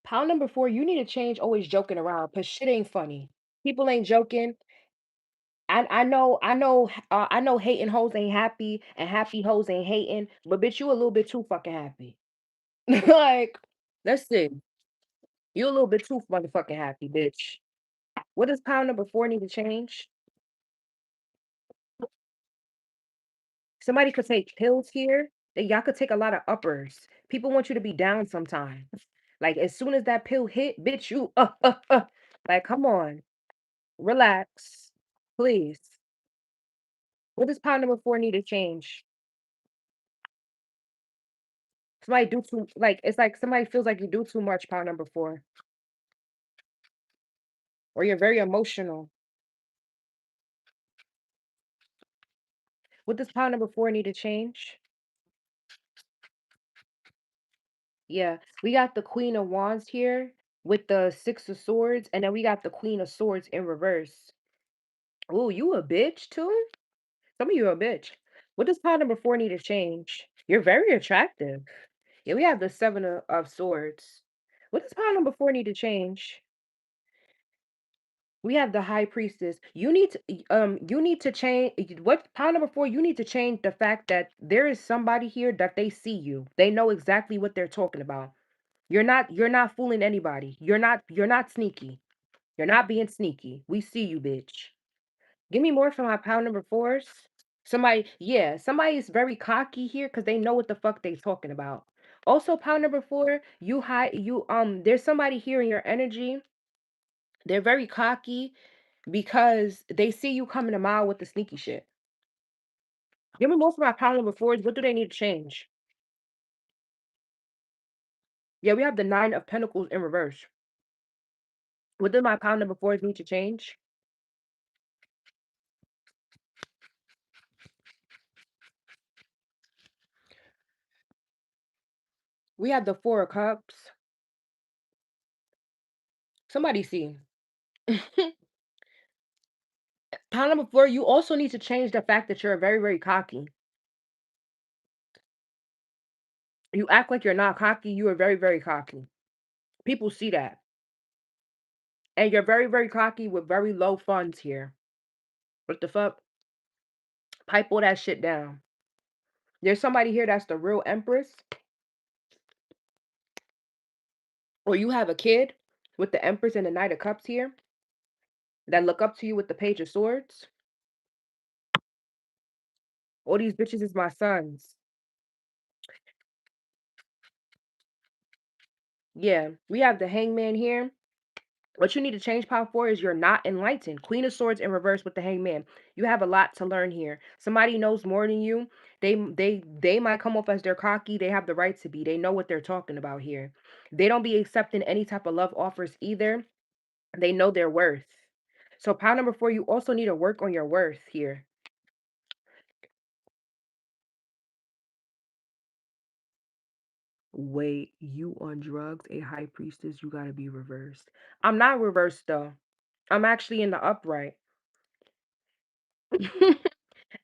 Pile number 4, you need to change always joking around because shit ain't funny. People ain't joking. I know hating hoes ain't happy and happy hoes ain't hating, but bitch, you a little bit too fucking happy. Like, let's see. You a little bit too motherfucking happy, bitch. What does pile number 4 need to change? Somebody could take pills here. That y'all could take a lot of uppers. People want you to be down sometimes. Like as soon as that pill hit, bitch, you like come on, relax, please. What does pile number 4 need to change? Somebody do too like it's like somebody feels like you do too much, pile number 4, or you're very emotional. What does pile number 4 need to change? Yeah, we got the Queen of Wands here with the Six of Swords, and then we got the Queen of Swords in reverse. Oh, you a bitch too? Some of you are a bitch. What does pile number 4 need to change? You're very attractive. Yeah, we have the Seven of Swords. What does pile number 4 need to change? We have the High Priestess. You need to change what pile number 4, you need to change the fact that there is somebody here that they see you. They know exactly what they're talking about. You're not fooling anybody. You're not sneaky. You're not being sneaky. We see you, bitch. Give me more from my pile number 4s. Somebody is very cocky here because they know what the fuck they talking about. Also, pile number 4, there's somebody here in your energy. They're very cocky because they see you coming a mile with the sneaky shit. Give me more from my pile number 4s. What do they need to change? Yeah, we have the Nine of Pentacles in reverse. What do my pile number 4s need to change? We have the Four of Cups. Somebody see. Pile number 4, you also need to change the fact that you're very, very cocky. You act like you're not cocky. You are very, very cocky. People see that. And you're very, very cocky with very low funds here. What the fuck? Pipe all that shit down. There's somebody here that's the real empress, or you have a kid with the empress and the knight of cups here that look up to you with the page of swords. All these bitches is my sons. Yeah, we have the hangman here. What you need to change power for is you're not enlightened. Queen of Swords in reverse with the hangman. You have a lot to learn here. Somebody knows more than you. They might come off as they're cocky. They have the right to be. They know what they're talking about here. They don't be accepting any type of love offers either. They know their worth. So power number 4, you also need to work on your worth here. Wait, you on drugs, a high priestess, you gotta be reversed. I'm not reversed though. I'm actually in the upright.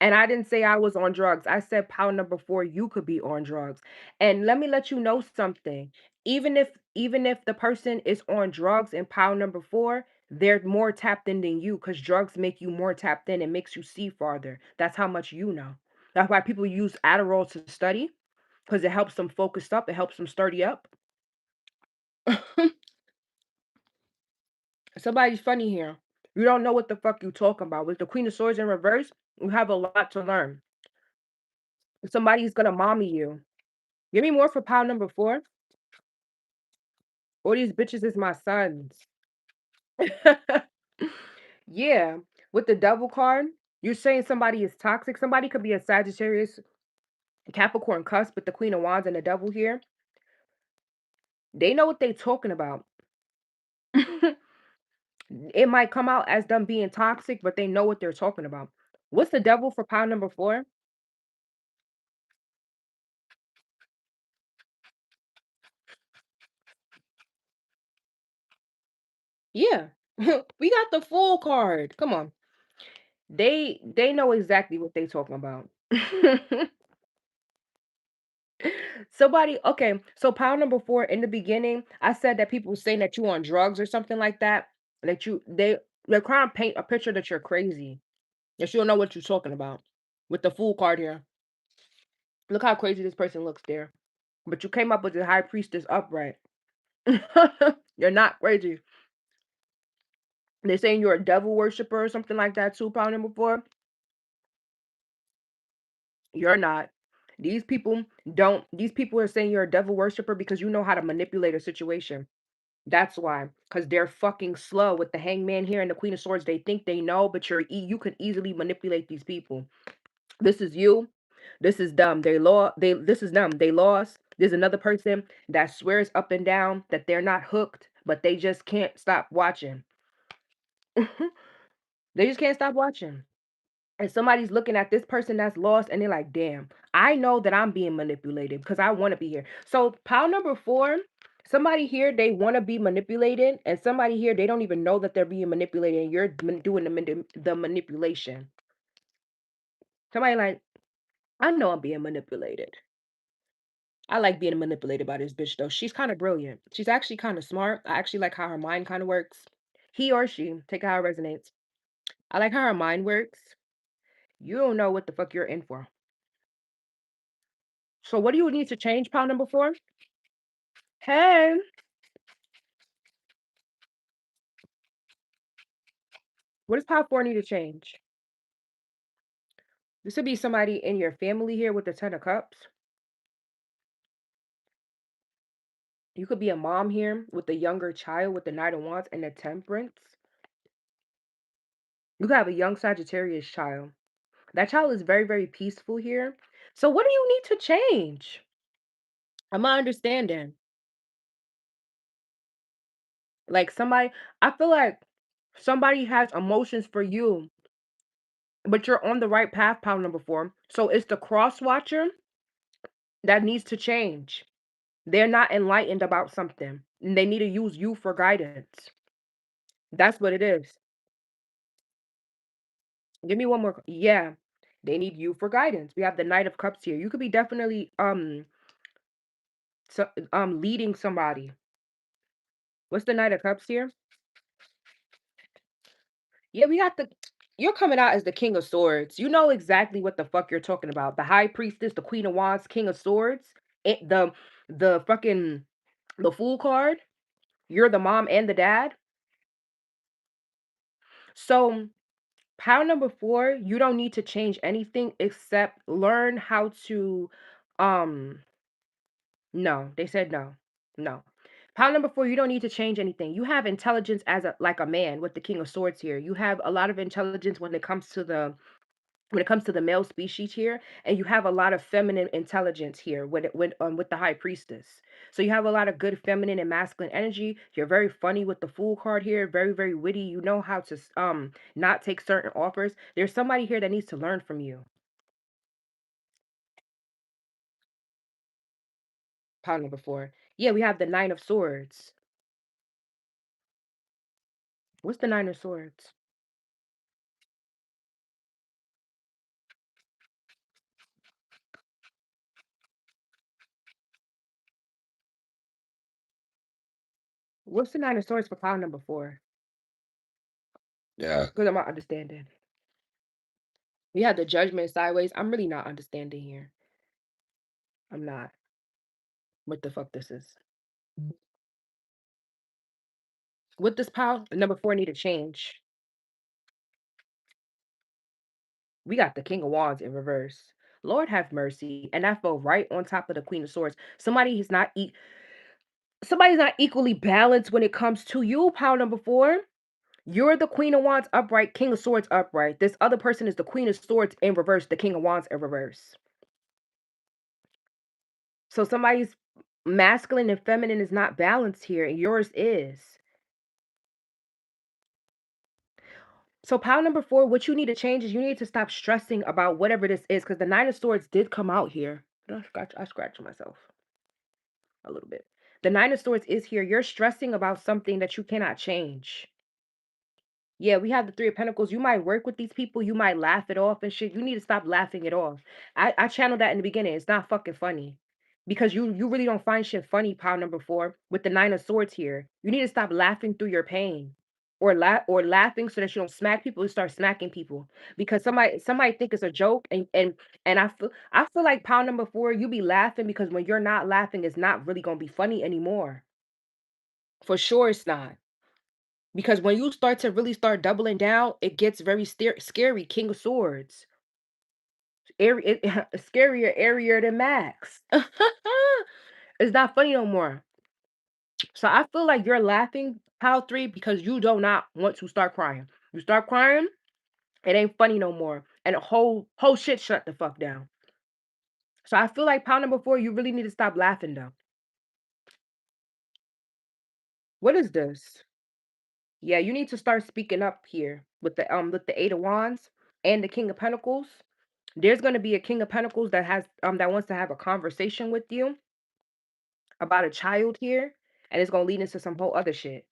And I didn't say I was on drugs. I said pound number 4, you could be on drugs. And let me let you know something. Even if the person is on drugs in pound number 4, they're more tapped in than you because drugs make you more tapped in and makes you see farther. That's how much you know. That's why people use Adderall to study because it helps them focus up. It helps them sturdy up. Somebody's funny here. You don't know what the fuck you talking about. With the Queen of Swords in reverse, you have a lot to learn. Somebody's gonna mommy you. Give me more for pile number 4. All these bitches is my sons. Yeah, with the devil card, you're saying somebody is toxic. Somebody could be a Sagittarius, Capricorn cusp with the Queen of Wands and the devil here. They know what they talking about. It might come out as them being toxic, but they know what they're talking about. What's the devil for pile number 4? Yeah. We got the full card. Come on. They know exactly what they talking about. Somebody okay, so pile number 4, in the beginning, I said that people saying that you on drugs or something like that, that they're trying to paint a picture that you're crazy, that you don't know what you're talking about. With the fool card here. Look how crazy this person looks there. But you came up with the high priestess upright. You're not crazy. They're saying you're a devil worshiper or something like that too, pile number 4. You're not. These people are saying you're a devil worshiper because you know how to manipulate a situation. That's why, because they're fucking slow with the hangman here and the queen of swords. They think they know, but you can easily manipulate these people. This is you. This is dumb. This is dumb. They lost. There's another person that swears up and down that they're not hooked, but they just can't stop watching. They just can't stop watching. And somebody's looking at this person that's lost and they're like, damn, I know that I'm being manipulated because I want to be here. So, pile number 4, somebody here, they want to be manipulated, and somebody here, they don't even know that they're being manipulated, and you're doing the manipulation. Somebody like, I know I'm being manipulated. I like being manipulated by this bitch, though. She's kind of brilliant. She's actually kind of smart. I actually like how her mind kind of works. He or she, take it how it resonates. I like how her mind works. You don't know what the fuck you're in for. So what do you need to change, pile number 4? Hey, what does pile 4 need to change? This would be somebody in your family here with the 10 of cups. You could be a mom here with a younger child with the Knight of Wands and the Temperance. You could have a young Sagittarius child. That child is very, very peaceful here. So what do you need to change? I'm not understanding. Like somebody, I feel like somebody has emotions for you, but you're on the right path, pile number 4. So it's the cross watcher that needs to change. They're not enlightened about something, and they need to use you for guidance. That's what it is. Give me one more. Yeah, they need you for guidance. We have the Knight of Cups here. You could be definitely leading somebody. What's the Knight of Cups here? Yeah, we got the. You're coming out as the King of Swords. You know exactly what the fuck you're talking about. The High Priestess, the Queen of Wands, King of Swords, the fucking the Fool card. You're the mom and the dad. So pile number 4, you don't need to change anything except learn how to um no, they said no. No. Pile number 4, you don't need to change anything. You have intelligence as a like a man with the King of Swords here. You have a lot of intelligence when it comes to the male species here, and you have a lot of feminine intelligence here with the high priestess. So you have a lot of good feminine and masculine energy. You're very funny with the fool card here, very very witty. You know how to not take certain offers. There's somebody here that needs to learn from you. Pile number 4. Yeah, we have the 9 of swords. What's the 9 of swords? What's the 9 of swords for pile number 4? Yeah. Because I'm not understanding. We have the judgment sideways. I'm really not understanding here. I'm not. What the fuck this is? With this pile, number 4 need to change. We got the King of Wands in reverse. Lord have mercy. And that fell right on top of the Queen of Swords. Somebody's not equally balanced when it comes to you, pile number 4. You're the Queen of Wands upright, King of Swords upright. This other person is the Queen of Swords in reverse, the King of Wands in reverse. So somebody's masculine and feminine is not balanced here, and yours is. So pile number 4, what you need to change is you need to stop stressing about whatever this is, because the 9 of Swords did come out here. I scratched myself a little bit. The 9 of Swords is here. You're stressing about something that you cannot change. Yeah, we have the 3 of Pentacles. You might work with these people. You might laugh it off and shit. You need to stop laughing it off. I channeled that in the beginning. It's not fucking funny. because you really don't find shit funny, pile number 4, with the 9 of swords here. You need to stop laughing through your pain. Or laughing so that you don't smack people and start smacking people. Because somebody think it's a joke and I feel like pile number 4, you be laughing because when you're not laughing, it's not really gonna be funny anymore. For sure it's not. Because when you start to really start doubling down, it gets very scary. King of Swords. Scarier, airier than Max. It's not funny no more. So I feel like you're laughing, pile 3, because you do not want to start crying. You start crying, it ain't funny no more. And the whole shit shut the fuck down. So I feel like pile number 4, you really need to stop laughing though. What is this? Yeah, you need to start speaking up here with the 8 of Wands and the King of Pentacles. There's gonna be a King of Pentacles that wants to have a conversation with you about a child here, and it's gonna lead into some whole other shit.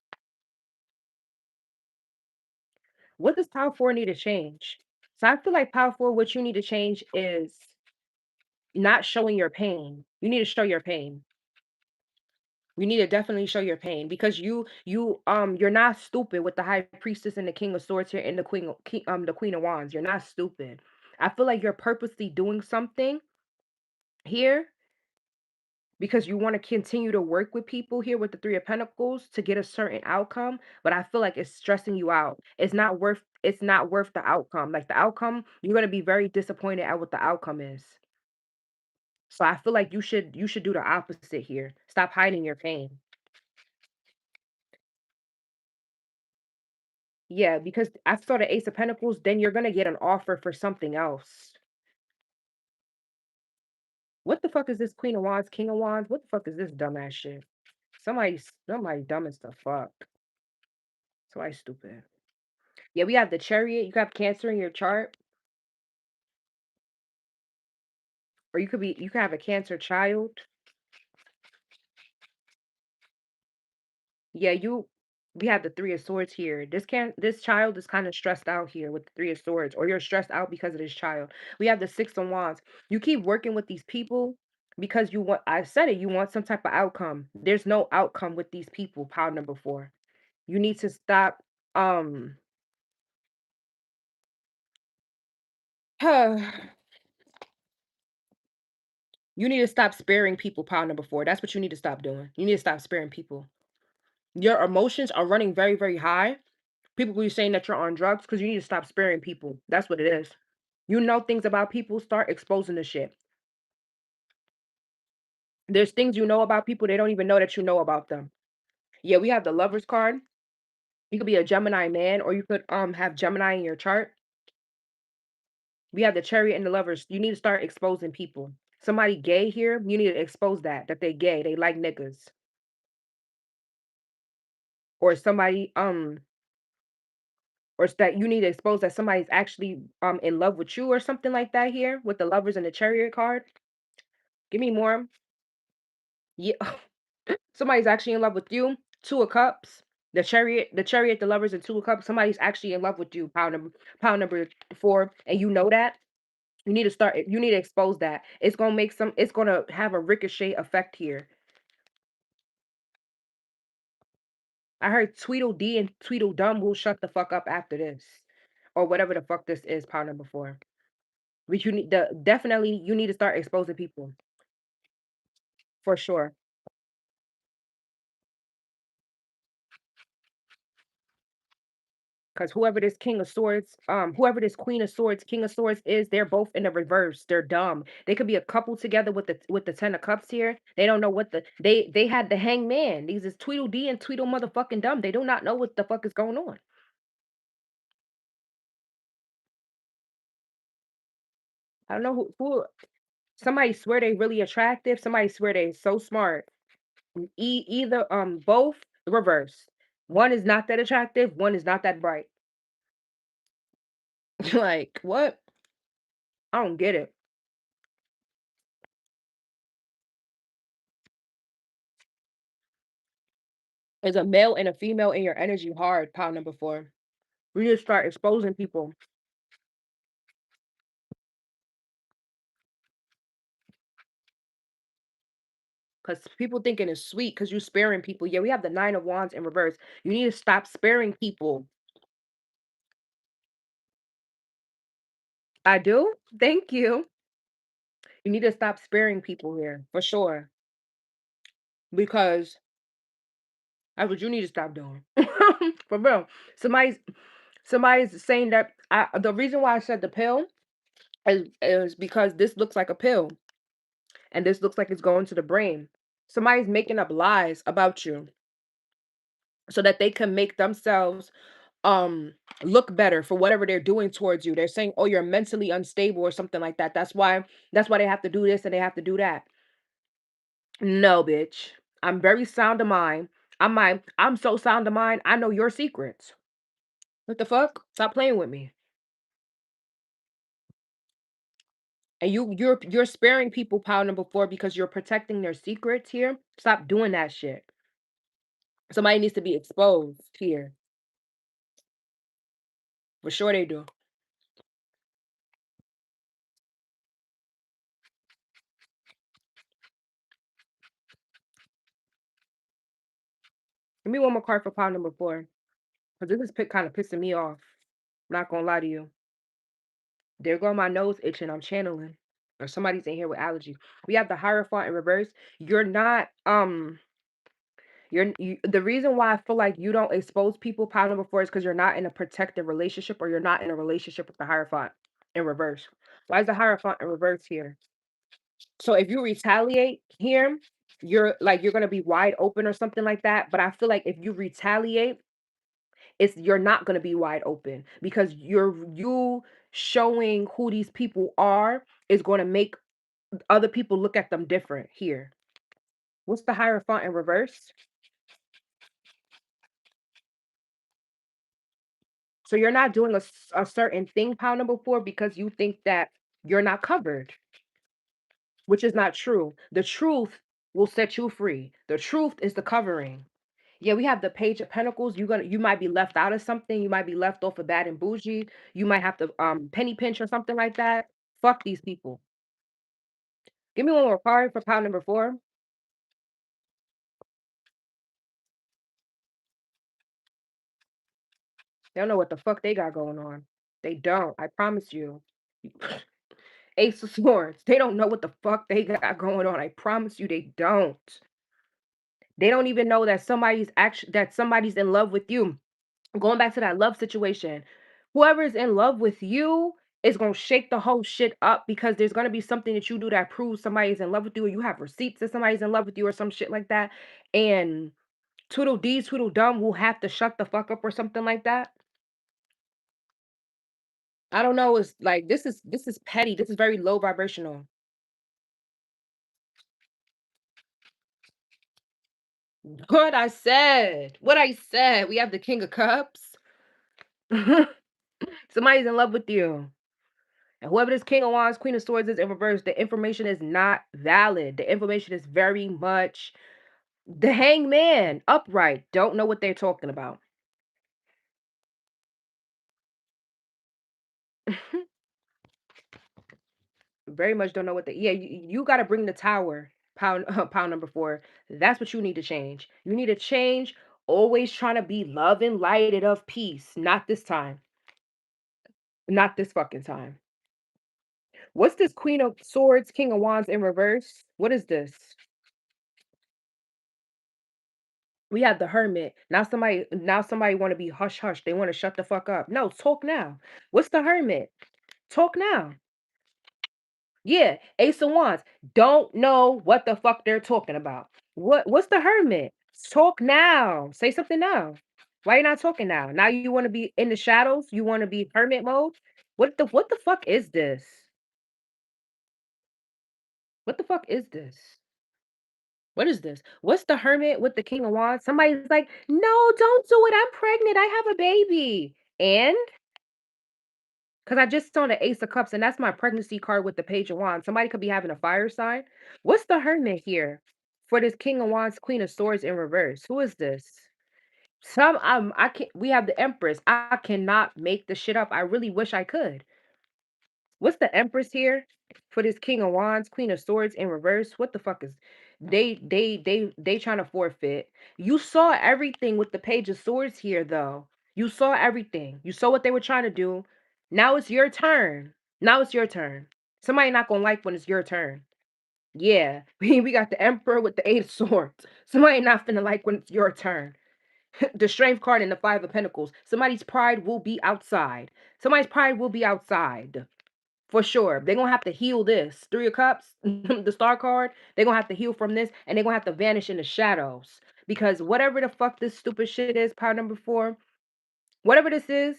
What does Power 4 need to change? So I feel like Power 4, what you need to change is not showing your pain. You need to show your pain. You need to definitely show your pain because you're not stupid with the High Priestess and the King of Swords here and the Queen of Wands. You're not stupid. I feel like you're purposely doing something here because you want to continue to work with people here with the 3 of Pentacles to get a certain outcome, but I feel like it's stressing you out. It's not worth the outcome. Like the outcome, you're going to be very disappointed at what the outcome is. So I feel like you should do the opposite here. Stop hiding your pain. Yeah, because I saw the Ace of Pentacles, then you're going to get an offer for something else. What the fuck is this Queen of Wands, King of Wands? What the fuck is this dumbass shit? Somebody dumb as the fuck. Somebody stupid. Yeah, we have the Chariot. You got Cancer in your chart, or you could have a Cancer child. Yeah, we have the 3 of Swords here. This child is kind of stressed out here with the 3 of Swords, or you're stressed out because of this child. We have the 6 of Wands. You keep working with these people because I said it, you want some type of outcome. There's no outcome with these people, pile number 4. You need to stop um you need to stop sparing people, pile number 4. That's what you need to stop doing. You need to stop sparing people. Your emotions are running very, very high. People be saying that you're on drugs because you need to stop sparing people. That's what it is. You know things about people, start exposing the shit. There's things you know about people, they don't even know that you know about them. Yeah, we have the Lovers card. You could be a Gemini man, or you could have Gemini in your chart. We have the Chariot and the Lovers. You need to start exposing people. Somebody gay here, you need to expose that they gay, they like niggas. Or somebody that you need to expose that somebody's actually in love with you or something like that here with the Lovers and the Chariot card. Give me more. Yeah. Somebody's actually in love with you. 2 of Cups. The Chariot, the Lovers, and 2 of Cups. Somebody's actually in love with you. Pound number 4, and you know that. You need to expose that. It's gonna have a ricochet effect here. I heard Tweedledee and Tweedledum will shut the fuck up after this. Or whatever the fuck this is, pound number 4. But definitely you need to start exposing people. For sure. Because whoever this Queen of Swords, King of Swords is, they're both in the reverse. They're dumb. They could be a couple together with the 10 of Cups here. They don't know they had the Hangman. These is Tweedledee and Tweedle motherfucking dumb. They do not know what the fuck is going on. I don't know who somebody swear they really attractive. Somebody swear they so smart. Either both reverse. One is not that attractive. One is not that bright. Like what? I don't get it. Is a male and a female in your energy hard? Pile number 4. We need to start exposing people. Because people thinking it's sweet because you sparing people. Yeah, we have the 9 of wands in reverse. You need to stop sparing people. I do? Thank you. You need to stop sparing people here, for sure, because that's what you need to stop doing. For real. Somebody's somebody's saying that the reason why I said the pill is because this looks like a pill and this looks like it's going to the brain. Somebody's making up lies about you so that they can make themselves um look better for whatever they're doing towards you. They're saying, "Oh, you're mentally unstable" or something like that. That's why they have to do this and they have to do that. No, bitch. I'm very sound of mind. I'm so sound of mind. I know your secrets. What the fuck? Stop playing with me. And you're sparing people power number 4 because you're protecting their secrets here. Stop doing that shit. Somebody needs to be exposed here. For sure they do. Give me one more card for power number 4. Because this is kind of pissing me off. Not gonna lie to you. There go my nose itching. I'm channeling. Or somebody's in here with allergy. We have the Hierophant in reverse. You're not the reason why I feel like you don't expose people power number 4 is because you're not in a protective relationship or you're not in a relationship with the Hierophant in reverse. Why is the Hierophant in reverse here? So if you retaliate here, you're gonna be wide open or something like that. But I feel like if you retaliate, you're not gonna be wide open because you showing who these people are is gonna make other people look at them different here. What's the Hierophant in reverse? So you're not doing a certain thing, pound number 4, because you think that you're not covered, which is not true. The truth will set you free. The truth is the covering. Yeah, we have the Page of Pentacles. You might be left out of something. You might be left off of bad and bougie. You might have to penny pinch or something like that. Fuck these people. Give me one more card for pound number 4. They don't know what the fuck they got going on. They don't. I promise you. Ace of Swords. They don't know what the fuck they got going on. I promise you they don't. They don't even know that somebody's in love with you. Going back to that love situation. Whoever is in love with you is going to shake the whole shit up because there's going to be something that you do that proves somebody's in love with you or you have receipts that somebody's in love with you or some shit like that. And Tweedledee, Tweedledum will have to shut the fuck up or something like that. I don't know. It's like this is petty. This is very low vibrational. What I said. What I said. We have the King of Cups. Somebody's in love with you. And whoever this King of Wands, Queen of Swords is in reverse, the information is not valid. The information is very much the Hangman, upright. Don't know what they're talking about. Very much don't know what they. Yeah, you got to bring the Tower, pound pound number 4. That's what you need to change. You need to change. Always trying to be love and light and of peace. Not this time. Not this fucking time. What's this Queen of Swords, King of Wands in reverse? What is this? We have the Hermit. Now somebody want to be hush hush. They want to shut the fuck up. No, talk now. What's the Hermit? Talk now. Yeah, Ace of Wands. Don't know what the fuck they're talking about. What's the Hermit? Talk now. Say something now. Why you not talking now? Now you want to be in the shadows? You want to be hermit mode? What the fuck is this? What the fuck is this? What is this? What's the Hermit with the King of Wands? Somebody's like, "No, don't do it. I'm pregnant. I have a baby." And because I just saw the Ace of Cups, and that's my pregnancy card with the Page of Wands. Somebody could be having a fire sign. What's the Hermit here for this King of Wands, Queen of Swords in reverse? Who is this? I can't. We have the Empress. I cannot make the shit up. I really wish I could. What's the Empress here for this King of Wands, Queen of Swords in reverse? What the fuck is they trying to forfeit? You saw everything with the Page of Swords here though. You saw everything. You saw what they were trying to do. Now it's your turn. Now it's your turn. Somebody not gonna like when it's your turn. Yeah, we got the Emperor with the Eight of Swords. Somebody not finna like when it's your turn. The Strength card and the Five of Pentacles. Somebody's pride will be outside. Somebody's pride will be outside. For sure. They're gonna have to heal this. Three of Cups, the Star card, they're gonna have to heal from this and they're gonna have to vanish in the shadows. Because whatever the fuck this stupid shit is, power number four, whatever this is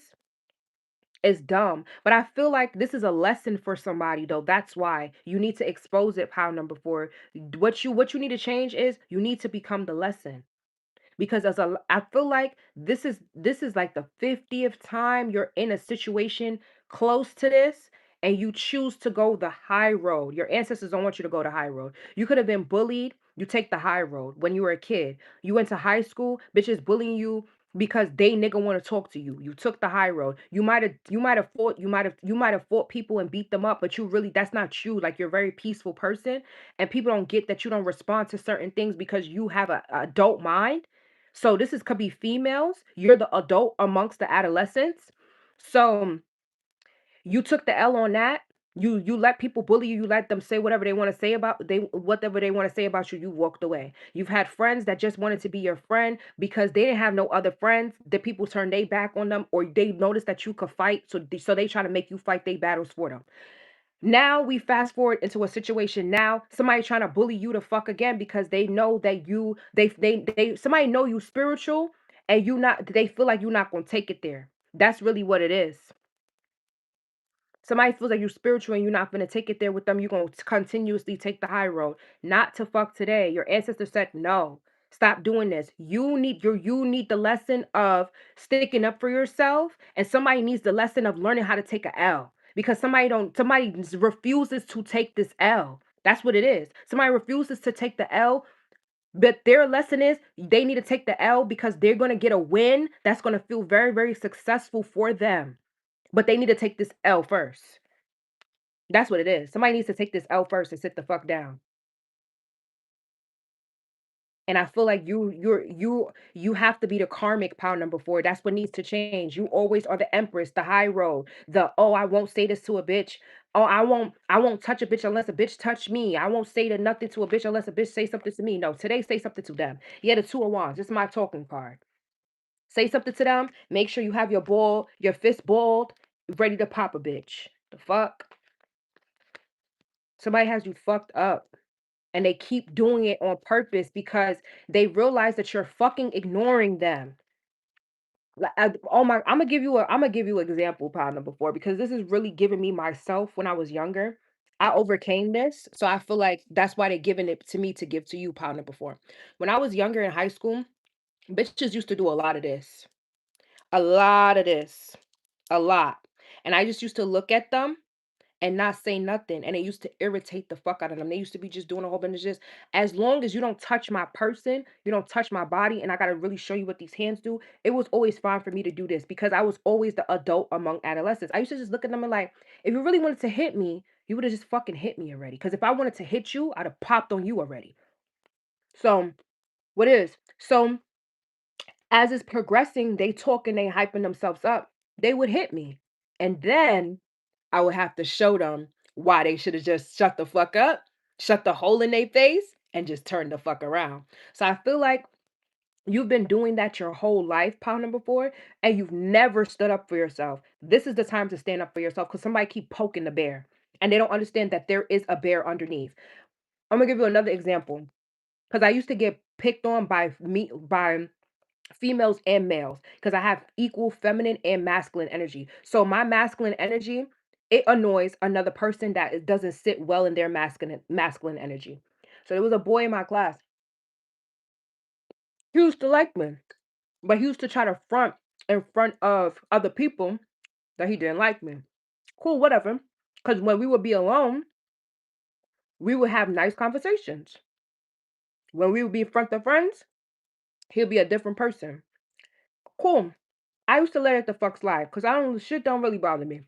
dumb. But I feel like this is a lesson for somebody though. That's why you need to expose it, power number four. What you need to change is you need to become the lesson because I feel like this is like the 50th time you're in a situation close to this and you choose to go the high road. Your ancestors don't want you to go the high road. You could have been bullied. You take the high road when you were a kid. You went to high school, bitches bullying you because they nigga want to talk to you. You took the high road. You might have fought people and beat them up, but you really that's not you. Like you're a very peaceful person and people don't get that you don't respond to certain things because you have a adult mind. So this is could be females. You're the adult amongst the adolescents. So you took the L on that. You let people bully you. You let them say whatever they want to say about they whatever they want to say about you. You walked away. You've had friends that just wanted to be your friend because they didn't have no other friends. The people turned their back on them, or they noticed that you could fight, so they try to make you fight their battles for them. Now we fast forward into a situation now somebody trying to bully you to fuck again because they know that they somebody know you spiritual and you not they feel like you're not going to take it there. That's really what it is. Somebody feels like you're spiritual and you're not going to take it there with them. You're going to continuously take the high road. Not to fuck today. Your ancestors said no. Stop doing this. You need the lesson of sticking up for yourself, and somebody needs the lesson of learning how to take a L because somebody refuses to take this L. That's what it is. Somebody refuses to take the L, but their lesson is they need to take the L because they're going to get a win that's going to feel very, very successful for them. But they need to take this L first. That's what it is. Somebody needs to take this L first and sit the fuck down. And I feel like you have to be the karmic power number four. That's what needs to change. You always are the empress, the high road, the oh, I won't say this to a bitch. Oh, I won't touch a bitch unless a bitch touch me. I won't say nothing to a bitch unless a bitch say something to me. No, today say something to them. Yeah, the two of wands. This is my talking card. Say something to them. Make sure you have your fist balled, ready to pop a bitch. The fuck? Somebody has you fucked up. And they keep doing it on purpose because they realize that you're fucking ignoring them. Like, oh my, I'm gonna give you an example, pile number four, because this is really giving me myself when I was younger. I overcame this, so I feel like that's why they're giving it to me to give to you, pile number four. When I was younger in high school, bitches used to do a lot of this, a lot, and I just used to look at them and not say nothing. And it used to irritate the fuck out of them. They used to be just doing a whole bunch of just as long as you don't touch my person, you don't touch my body, and I gotta really show you what these hands do. It was always fine for me to do this because I was always the adult among adolescents. I used to just look at them and like, if you really wanted to hit me, you would have just fucking hit me already. Because if I wanted to hit you, I'd have popped on you already. So what is so as it's progressing, they talking, they hyping themselves up, they would hit me. And then I would have to show them why they should have just shut the fuck up, shut the hole in their face, and just turn the fuck around. So I feel like you've been doing that your whole life, pound number four, and you've never stood up for yourself. This is the time to stand up for yourself because somebody keep poking the bear and they don't understand that there is a bear underneath. I'm gonna give you another example because I used to get picked on by females and males because I have equal feminine and masculine energy. So my masculine energy, it annoys another person that it doesn't sit well in their masculine energy. So there was a boy in my class. He used to like me, but he used to try to front in front of other people that he didn't like me. Cool, whatever. Because when we would be alone, we would have nice conversations. When we would be in front of friends, he'll be a different person. Cool. I used to let it the fuck slide because I don't shit don't really bother me.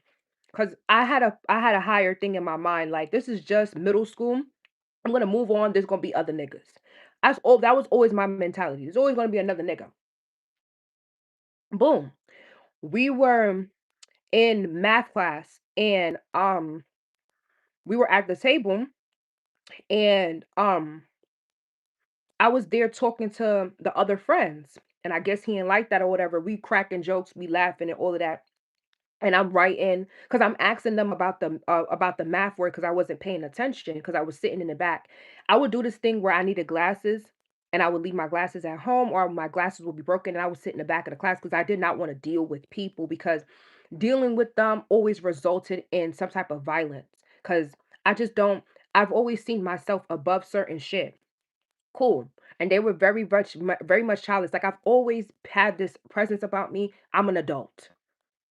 because I had a higher thing in my mind, like, this is just middle school. I'm gonna move on, there's gonna be other niggas. That was always my mentality. There's always gonna be another nigga. Boom. We were in math class and we were at the table and I was there talking to the other friends. And I guess he didn't like that or whatever. We cracking jokes, we laughing and all of that. And I'm writing because I'm asking them about the math word because I wasn't paying attention because I was sitting in the back. I would do this thing where I needed glasses and I would leave my glasses at home or my glasses would be broken and I would sit in the back of the class because I did not want to deal with people because dealing with them always resulted in some type of violence because I just don't. I've always seen myself above certain shit. Cool. And they were very much childish. Like I've always had this presence about me. I'm an adult.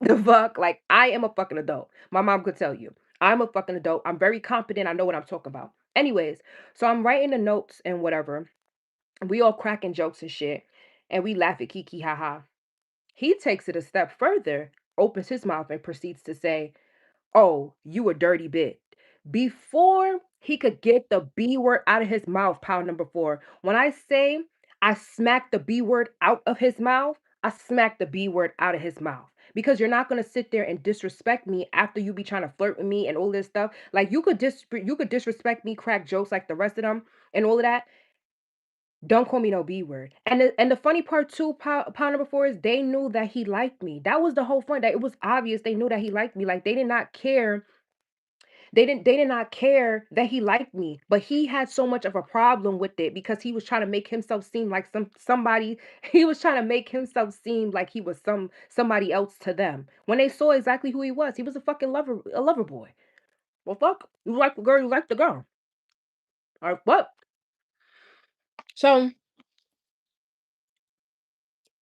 The fuck? Like, I am a fucking adult. My mom could tell you. I'm a fucking adult. I'm very confident. I know what I'm talking about. Anyways, so I'm writing the notes and whatever. We all cracking jokes and shit. And we laugh at Kiki, haha. He takes it a step further, opens his mouth, and proceeds to say, "Oh, you a dirty bit." Before he could get the B word out of his mouth, pound number four. When I say I smacked the B word out of his mouth, I smacked the B word out of his mouth. Because you're not gonna sit there and disrespect me after you be trying to flirt with me and all this stuff. Like you could disrespect me, crack jokes like the rest of them and all of that. Don't call me no B word. And the funny part too, pound number four is they knew that he liked me. That was the whole fun. That it was obvious they knew that he liked me. Like they did not care they did not care that he liked me, but he had so much of a problem with it because he was trying to make himself seem like somebody he was trying to make himself seem like he was somebody else to them. When they saw exactly who he was a fucking lover boy. Well fuck, you like the girl, you like the girl. All right, what? So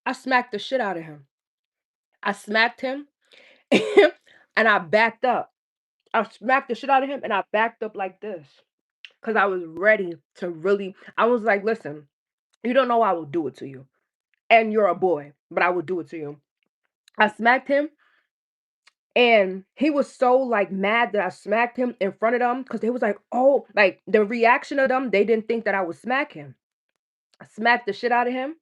I smacked the shit out of him. I smacked him and I backed up. I smacked the shit out of him and I backed up like this. Cause I was ready to really I was like, listen, you don't know I will do it to you. And you're a boy, but I will do it to you. I smacked him and he was so like mad that I smacked him in front of them because they was like, oh, like the reaction of them, they didn't think that I would smack him. I smacked the shit out of him.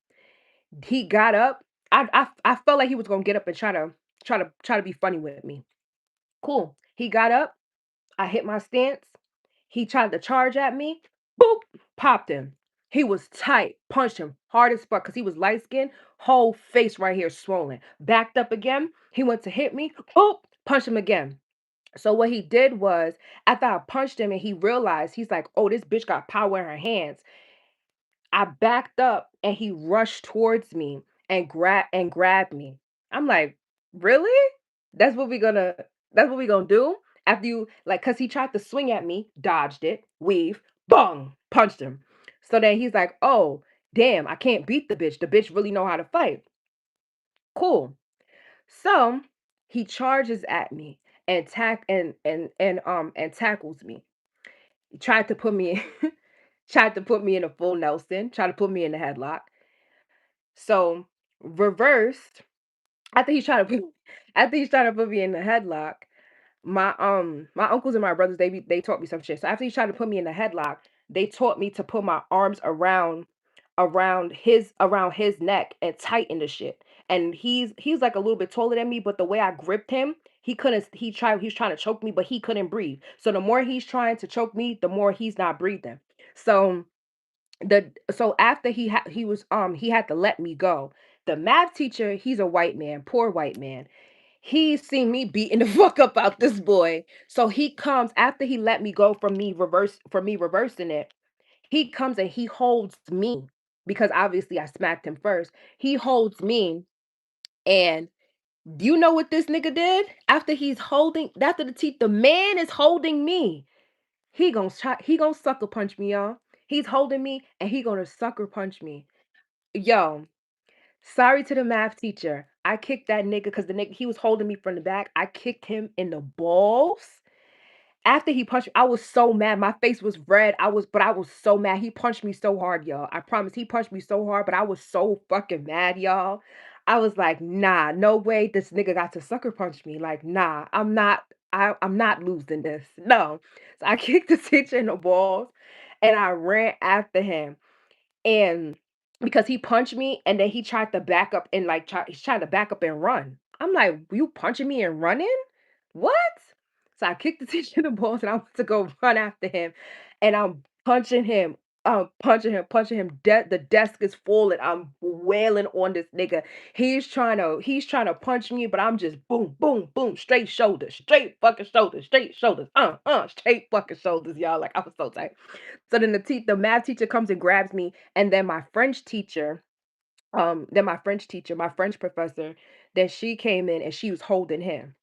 He got up. I felt like he was gonna get up and try to be funny with me. Cool. He got up. I hit my stance. He tried to charge at me. Boop, popped him. He was tight. Punched him hard as fuck because he was light skinned. Whole face right here swollen. Backed up again. He went to hit me. Boop, punched him again. So what he did was, after I punched him and he realized, he's like, oh, this bitch got power in her hands. I backed up and he rushed towards me and grabbed me. I'm like, "Really? That's what we gonna that's what we gonna do?" After you like cuz he tried to swing at me, dodged it, weave, bong, punched him. So then he's like, "Oh, damn, I can't beat the bitch. The bitch really know how to fight." Cool. So, he charges at me and and tackles me. He tried to put me tried to put me in a full Nelson, tried to put me in the headlock. So, reversed, after he's trying to put after he's trying to put me in the headlock, my uncles and my brothers, they taught me some shit. So after he tried to put me in the headlock, they taught me to put my arms around his neck and tighten the shit. And he's like a little bit taller than me, but the way I gripped him, he's trying to choke me, but he couldn't breathe. So the more he's trying to choke me, the more he's not breathing. So after he had to let me go. The math teacher, he's a white man, poor white man. He seen me beating the fuck up out this boy. So he comes after he let me go from me reversing it. He comes and he holds me because obviously I smacked him first. He holds me and do you know what this nigga did? After the man is holding me. He gonna sucker punch me, y'all. He's holding me and he gonna sucker punch me. Yo, sorry to the math teacher. I kicked that nigga because the nigga he was holding me from the back. I kicked him in the balls. After he punched me, I was so mad. My face was red. I was so mad. He punched me so hard, y'all. I promise he punched me so hard, but I was so fucking mad, y'all. I was like, nah, no way this nigga got to sucker punch me. Like, nah, I'm not. I'm not losing this. No. So I kicked the teacher in the balls and I ran after him. And because he punched me and then he tried to back up and like he's trying to back up and run. I'm like, you punching me and running? What? So I kicked the teacher in the balls and I went to go run after him and I'm punching him. Punching him. The desk is full and I'm wailing on this nigga. He's trying to punch me, but I'm just boom, boom, boom, straight shoulders, straight fucking shoulders, y'all. Like I was so tight. So then the math teacher comes and grabs me, and then my French professor, then she came in and she was holding him.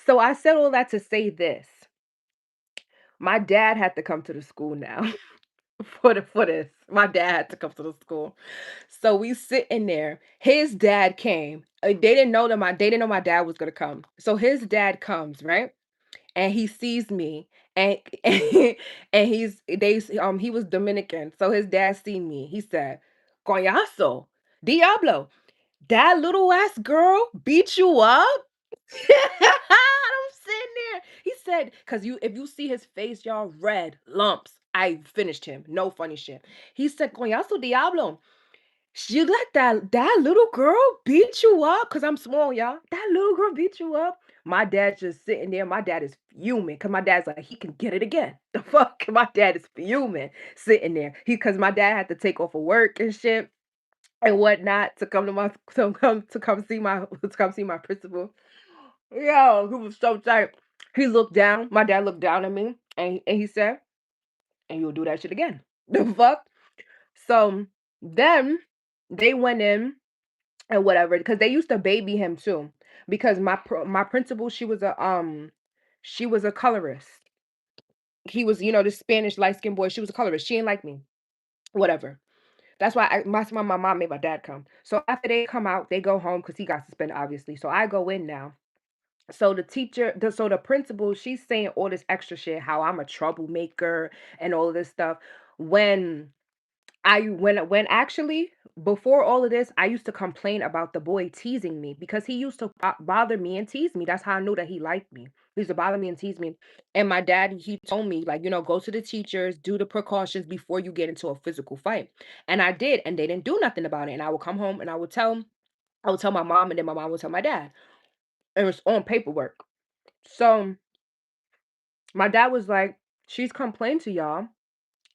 So I said all that to say this. My dad had to come to the school now for this. My dad had to come to the school. So we sitting there. His dad came. They didn't know my dad was gonna come. So his dad comes, right? And he sees me and and he was Dominican. So his dad seen me. He said, Coñazo, Diablo, that little ass girl beat you up? I'm sitting there. He said, because if you see his face, y'all, red lumps. I finished him. No funny shit. He said, Coñazo Diablo. You let that little girl beat you up? Cause I'm small, y'all. That little girl beat you up. My dad's just sitting there. My dad is fuming. Cause my dad's like, he can get it again. The fuck? My dad is fuming sitting there. Cause my dad had to take off of work and shit and whatnot to come to my to come see my to come see my principal. Yo, he was so tight. He looked down. My dad looked down at me and he said, and you'll do that shit again. The fuck? So then they went in and whatever because they used to baby him too because my principal she was a colorist. He was this Spanish light skinned boy. She was a colorist. She didn't like me. Whatever. That's why my mom made my dad come. So after they come out, they go home because he got suspended, obviously. So I go in now. So so the principal, she's saying all this extra shit, how I'm a troublemaker and all of this stuff. When when actually before all of this, I used to complain about the boy teasing me because he used to bother me and tease me. That's how I knew that he liked me. He used to bother me and tease me. And my dad, he told me, like, go to the teachers, do the precautions before you get into a physical fight. And I did, and they didn't do nothing about it. And I would come home and I would tell my mom, and then my mom would tell my dad. It was on paperwork. So my dad was like, she's complained to y'all,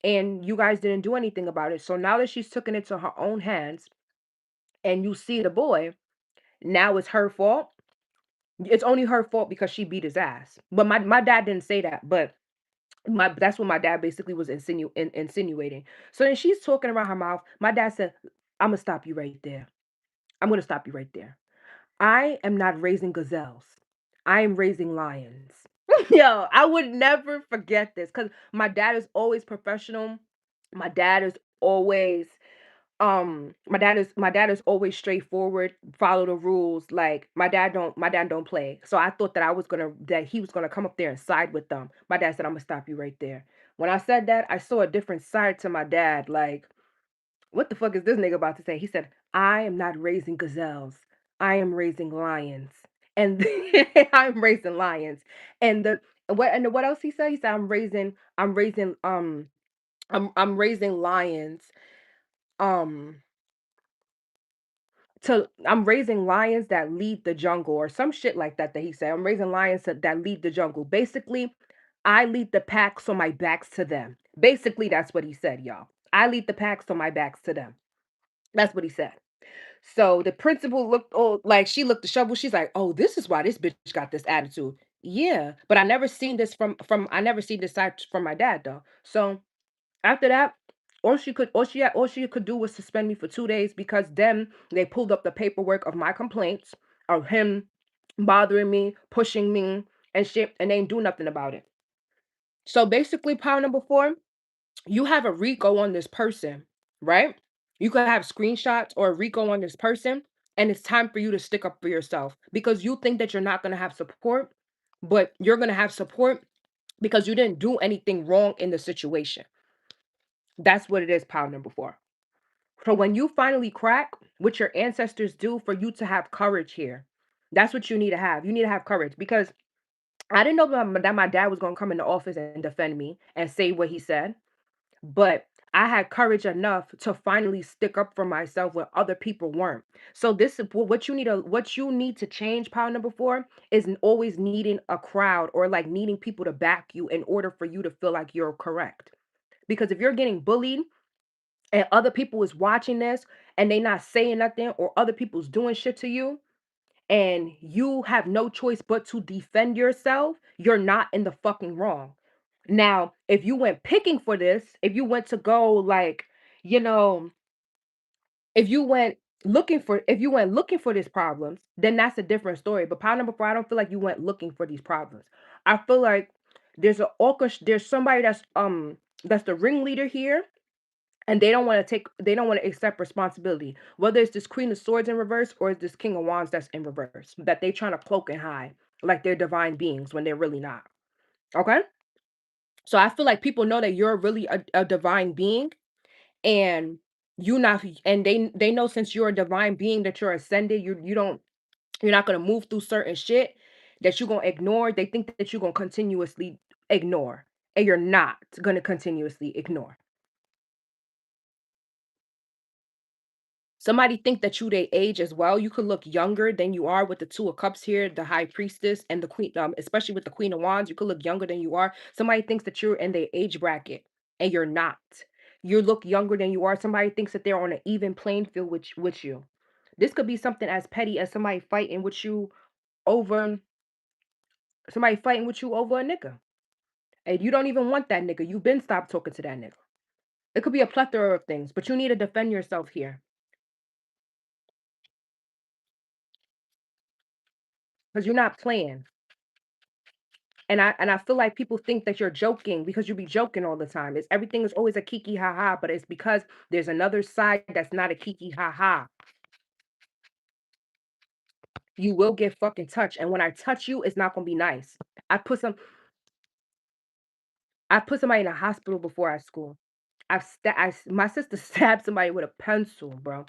and you guys didn't do anything about it. So now that she's taken it to her own hands, and you see the boy, now it's her fault. It's only her fault because she beat his ass. But my dad didn't say that, but that's what my dad basically was insinuating. So then she's talking around her mouth. My dad said, "I'm gonna stop you right there. I'm gonna stop you right there. I am not raising gazelles. I am raising lions." Yo, I would never forget this because my dad is always professional. My dad is always my dad is always straightforward, follow the rules. Like my dad don't play. So I thought that he was gonna come up there and side with them. My dad said, I'm gonna stop you right there. When I said that, I saw a different side to my dad. Like, what the fuck is this nigga about to say? He said, I am not raising gazelles. I am raising lions. And I'm raising lions. And what else he said? He said, I'm raising lions. Um I'm raising lions that lead the jungle or some shit like that he said. I'm raising lions that lead the jungle. Basically, I lead the pack so my back's to them. Basically, that's what he said, y'all. I lead the pack so my back's to them. That's what he said. So the principal looked like she looked the shovel. She's like, "Oh, this is why this bitch got this attitude." Yeah, but I never seen this I never seen this side from my dad though. So after that, all she could do was suspend me for 2 days because then they pulled up the paperwork of my complaints of him bothering me, pushing me, and shit, and they ain't do nothing about it. So basically, power number four, you have a RICO on this person, right? You could have screenshots or a RICO on this person, and it's time for you to stick up for yourself because you think that you're not gonna have support, but you're gonna have support because you didn't do anything wrong in the situation. That's what it is, power number four. So when you finally crack, what your ancestors do for you to have courage here, That's what you need to have. You need to have courage because I didn't know that my dad was gonna come in the office and defend me and say what he said, but I had courage enough to finally stick up for myself when other people weren't. So this is what you need to change, power number 4, is always needing a crowd or like needing people to back you in order for you to feel like you're correct. Because if you're getting bullied and other people is watching this and they not saying nothing or other people's doing shit to you, and you have no choice but to defend yourself, you're not in the fucking wrong. Now, if you went picking for this, if you went to go like, you know, if you went looking for these problems, then that's a different story. But power number 4, I don't feel like you went looking for these problems. I feel like there's somebody that's the ringleader here and they don't want to accept responsibility, whether it's this Queen of Swords in reverse or it's this King of Wands that's in reverse, that they trying to cloak and hide like they're divine beings when they're really not. Okay, so I feel like people know that you're really a divine being, and you not and they know since you're a divine being that you're ascended, you're not gonna move through certain shit that you're gonna ignore. They think that you're gonna continuously ignore, and you're not gonna continuously ignore. Somebody think that you they age as well. You could look younger than you are with the 2 of Cups here, the High Priestess and the Queen, especially with the Queen of Wands. You could look younger than you are. Somebody thinks that you're in their age bracket, and you're not. You look younger than you are. Somebody thinks that they're on an even playing field with you. This could be something as petty as over somebody fighting with you over a nigga, and you don't even want that nigga. You've been stopped talking to that nigga. It could be a plethora of things, but you need to defend yourself here because you're not playing. And I feel like people think that you're joking because you be joking all the time. It's everything is always a kiki ha ha, but it's because there's another side that's not a kiki ha ha. You will get fucking touched, and when I touch you, it's not gonna be nice. I put some I put somebody in a hospital before at school. My sister stabbed somebody with a pencil, bro.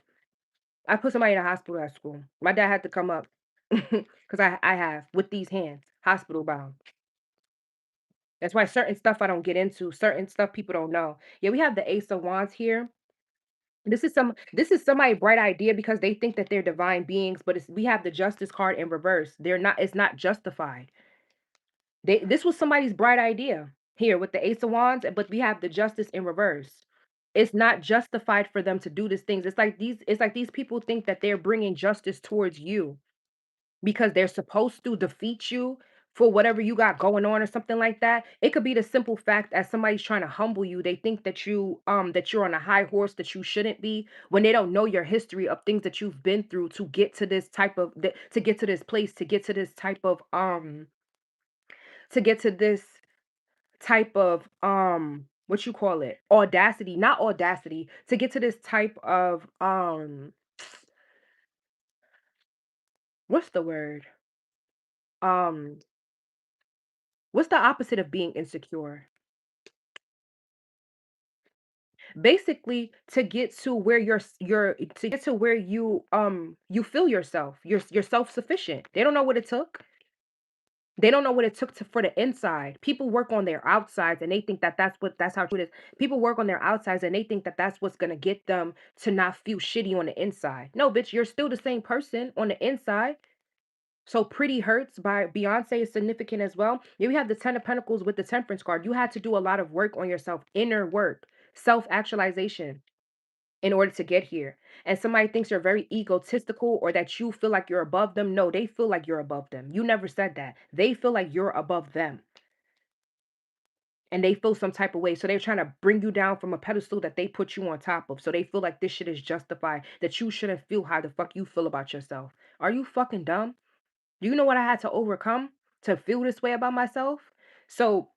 I put somebody in a hospital at school. My dad had to come up because I have with these hands, hospital bound. That's why certain stuff I don't get into, certain stuff people don't know. Yeah, we have the Ace of Wands here. This is somebody's bright idea because they think that they're divine beings, but we have the Justice card in reverse. They're not. It's not justified. This was somebody's bright idea here with the Ace of Wands, but we have the Justice in reverse. It's not justified for them to do these things. It's like these people think that they're bringing justice towards you because they're supposed to defeat you for whatever you got going on or something like that. It could be the simple fact as somebody's trying to humble you. They think that you're on a high horse that you shouldn't be when they don't know your history of things that you've been through to get to this to get to this place, to get to this type of what you call it? Audacity, not audacity, to get to this type of what's the word? Um what's the opposite of being insecure? Basically to get to where you're to get to where you feel yourself, you're self-sufficient. They don't know what it took. They don't know what it took to for the inside. People work on their outsides and they think that that's how it is. People work on their outsides and they think that that's what's going to get them to not feel shitty on the inside. No, bitch, you're still the same person on the inside. So Pretty Hurts by Beyonce is significant as well. You have the 10 of Pentacles with the Temperance card. You had to do a lot of work on yourself, inner work, self-actualization in order to get here. And somebody thinks you're very egotistical or that you feel like you're above them. No, they feel like you're above them. You never said that. They feel like you're above them and they feel some type of way. So they're trying to bring you down from a pedestal that they put you on top of. So they feel like this shit is justified, that you shouldn't feel how the fuck you feel about yourself. Are you fucking dumb? Do you know what I had to overcome to feel this way about myself? So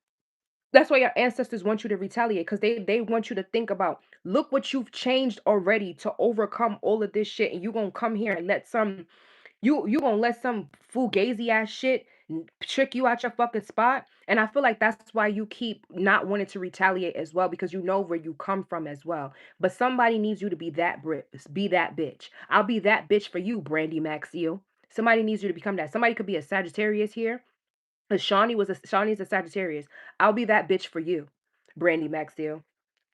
that's why your ancestors want you to retaliate because they want you to think about look what you've changed already to overcome all of this shit, and you gonna come here and let you gonna let some fugazi ass shit trick you out your fucking spot. And I feel like that's why you keep not wanting to retaliate as well because you know where you come from as well. But somebody needs you to be that bitch. I'll be that bitch for you, Brandy Maxiel. Somebody needs you to become that. Somebody could be a Sagittarius here. Because Shawnee's a Sagittarius. I'll be that bitch for you, Brandy Maxfield.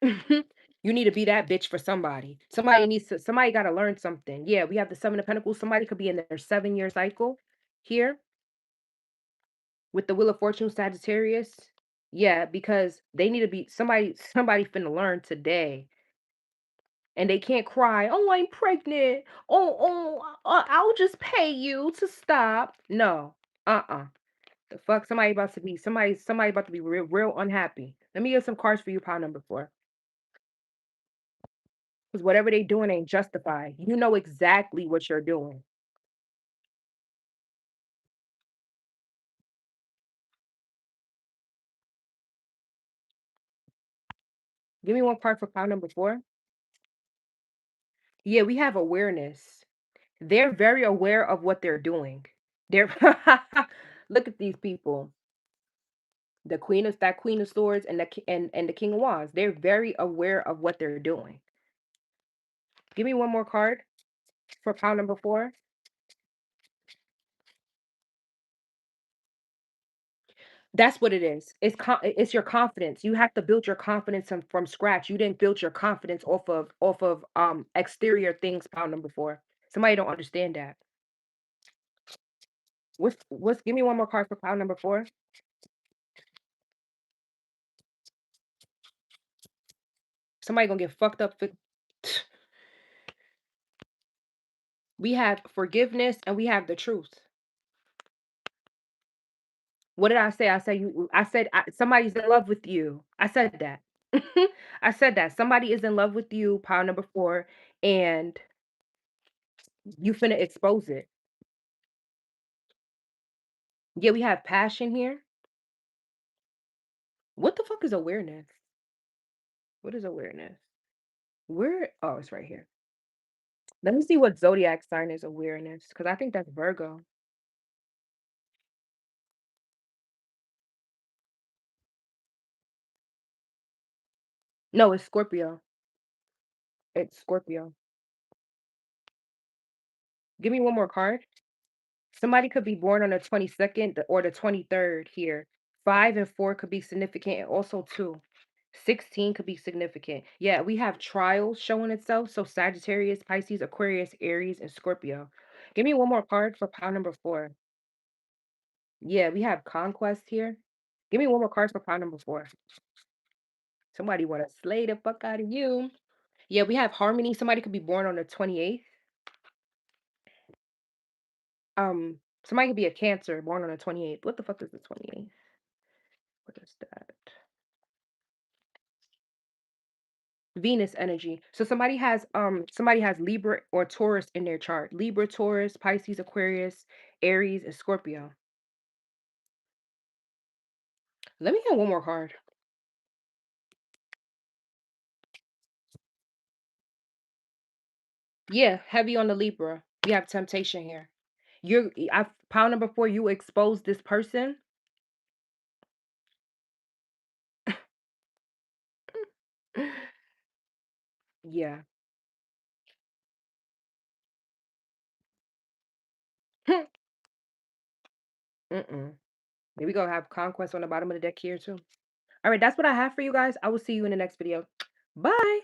You need to be that bitch for somebody. Somebody gotta learn something. Yeah, we have the Seven of Pentacles. Somebody could be in their 7 year cycle here with the Wheel of Fortune Sagittarius. Yeah, because they need to be somebody finna learn today. And they can't cry, oh, I'm pregnant. I'll just pay you to stop. No. Uh-uh. The fuck? Somebody about to be real unhappy. Let me get some cards for you, pile number 4. Because whatever they doing ain't justified. You know exactly what you're doing. Give me one card for pile number 4. Yeah, we have awareness. They're very aware of what they're doing. They're look at these people. Queen of Swords and and the King of Wands. They're very aware of what they're doing. Give me one more card for pile number 4. That's what it is. It's your confidence. You have to build your confidence from scratch. You didn't build your confidence off of exterior things, pile number 4. Somebody don't understand that. What's give me one more card for pile number 4. Somebody gonna get fucked up for we have forgiveness and we have the truth. What did I say? Somebody's in love with you. I said that. I said that. Somebody is in love with you, pile number 4, and you finna expose it. Yeah, we have passion here. What the fuck is awareness? What is awareness? Where oh, it's right here. Let me see what zodiac sign is awareness, because I think that's Virgo. No, it's Scorpio. It's Scorpio. Give me one more card. Somebody could be born on the 22nd or the 23rd here. 5 and 4 could be significant, and also 2. 16 could be significant. Yeah, we have trials showing itself. So Sagittarius, Pisces, Aquarius, Aries, and Scorpio. Give me one more card for pile number 4. Yeah, we have conquest here. Give me one more card for pile number 4. Somebody want to slay the fuck out of you. Yeah, we have harmony. Somebody could be born on the 28th. Somebody could be a Cancer born on the 28th. What the fuck is the 28th? What is that? Venus energy. So somebody has Libra or Taurus in their chart. Libra, Taurus, Pisces, Aquarius, Aries, and Scorpio. Let me get one more card. Yeah, heavy on the Libra. We have temptation here. I pile number 4, you expose this person. Yeah. Mm-mm. Here we go. Have conquest on the bottom of the deck here too. All right, that's what I have for you guys. I will see you in the next video. Bye.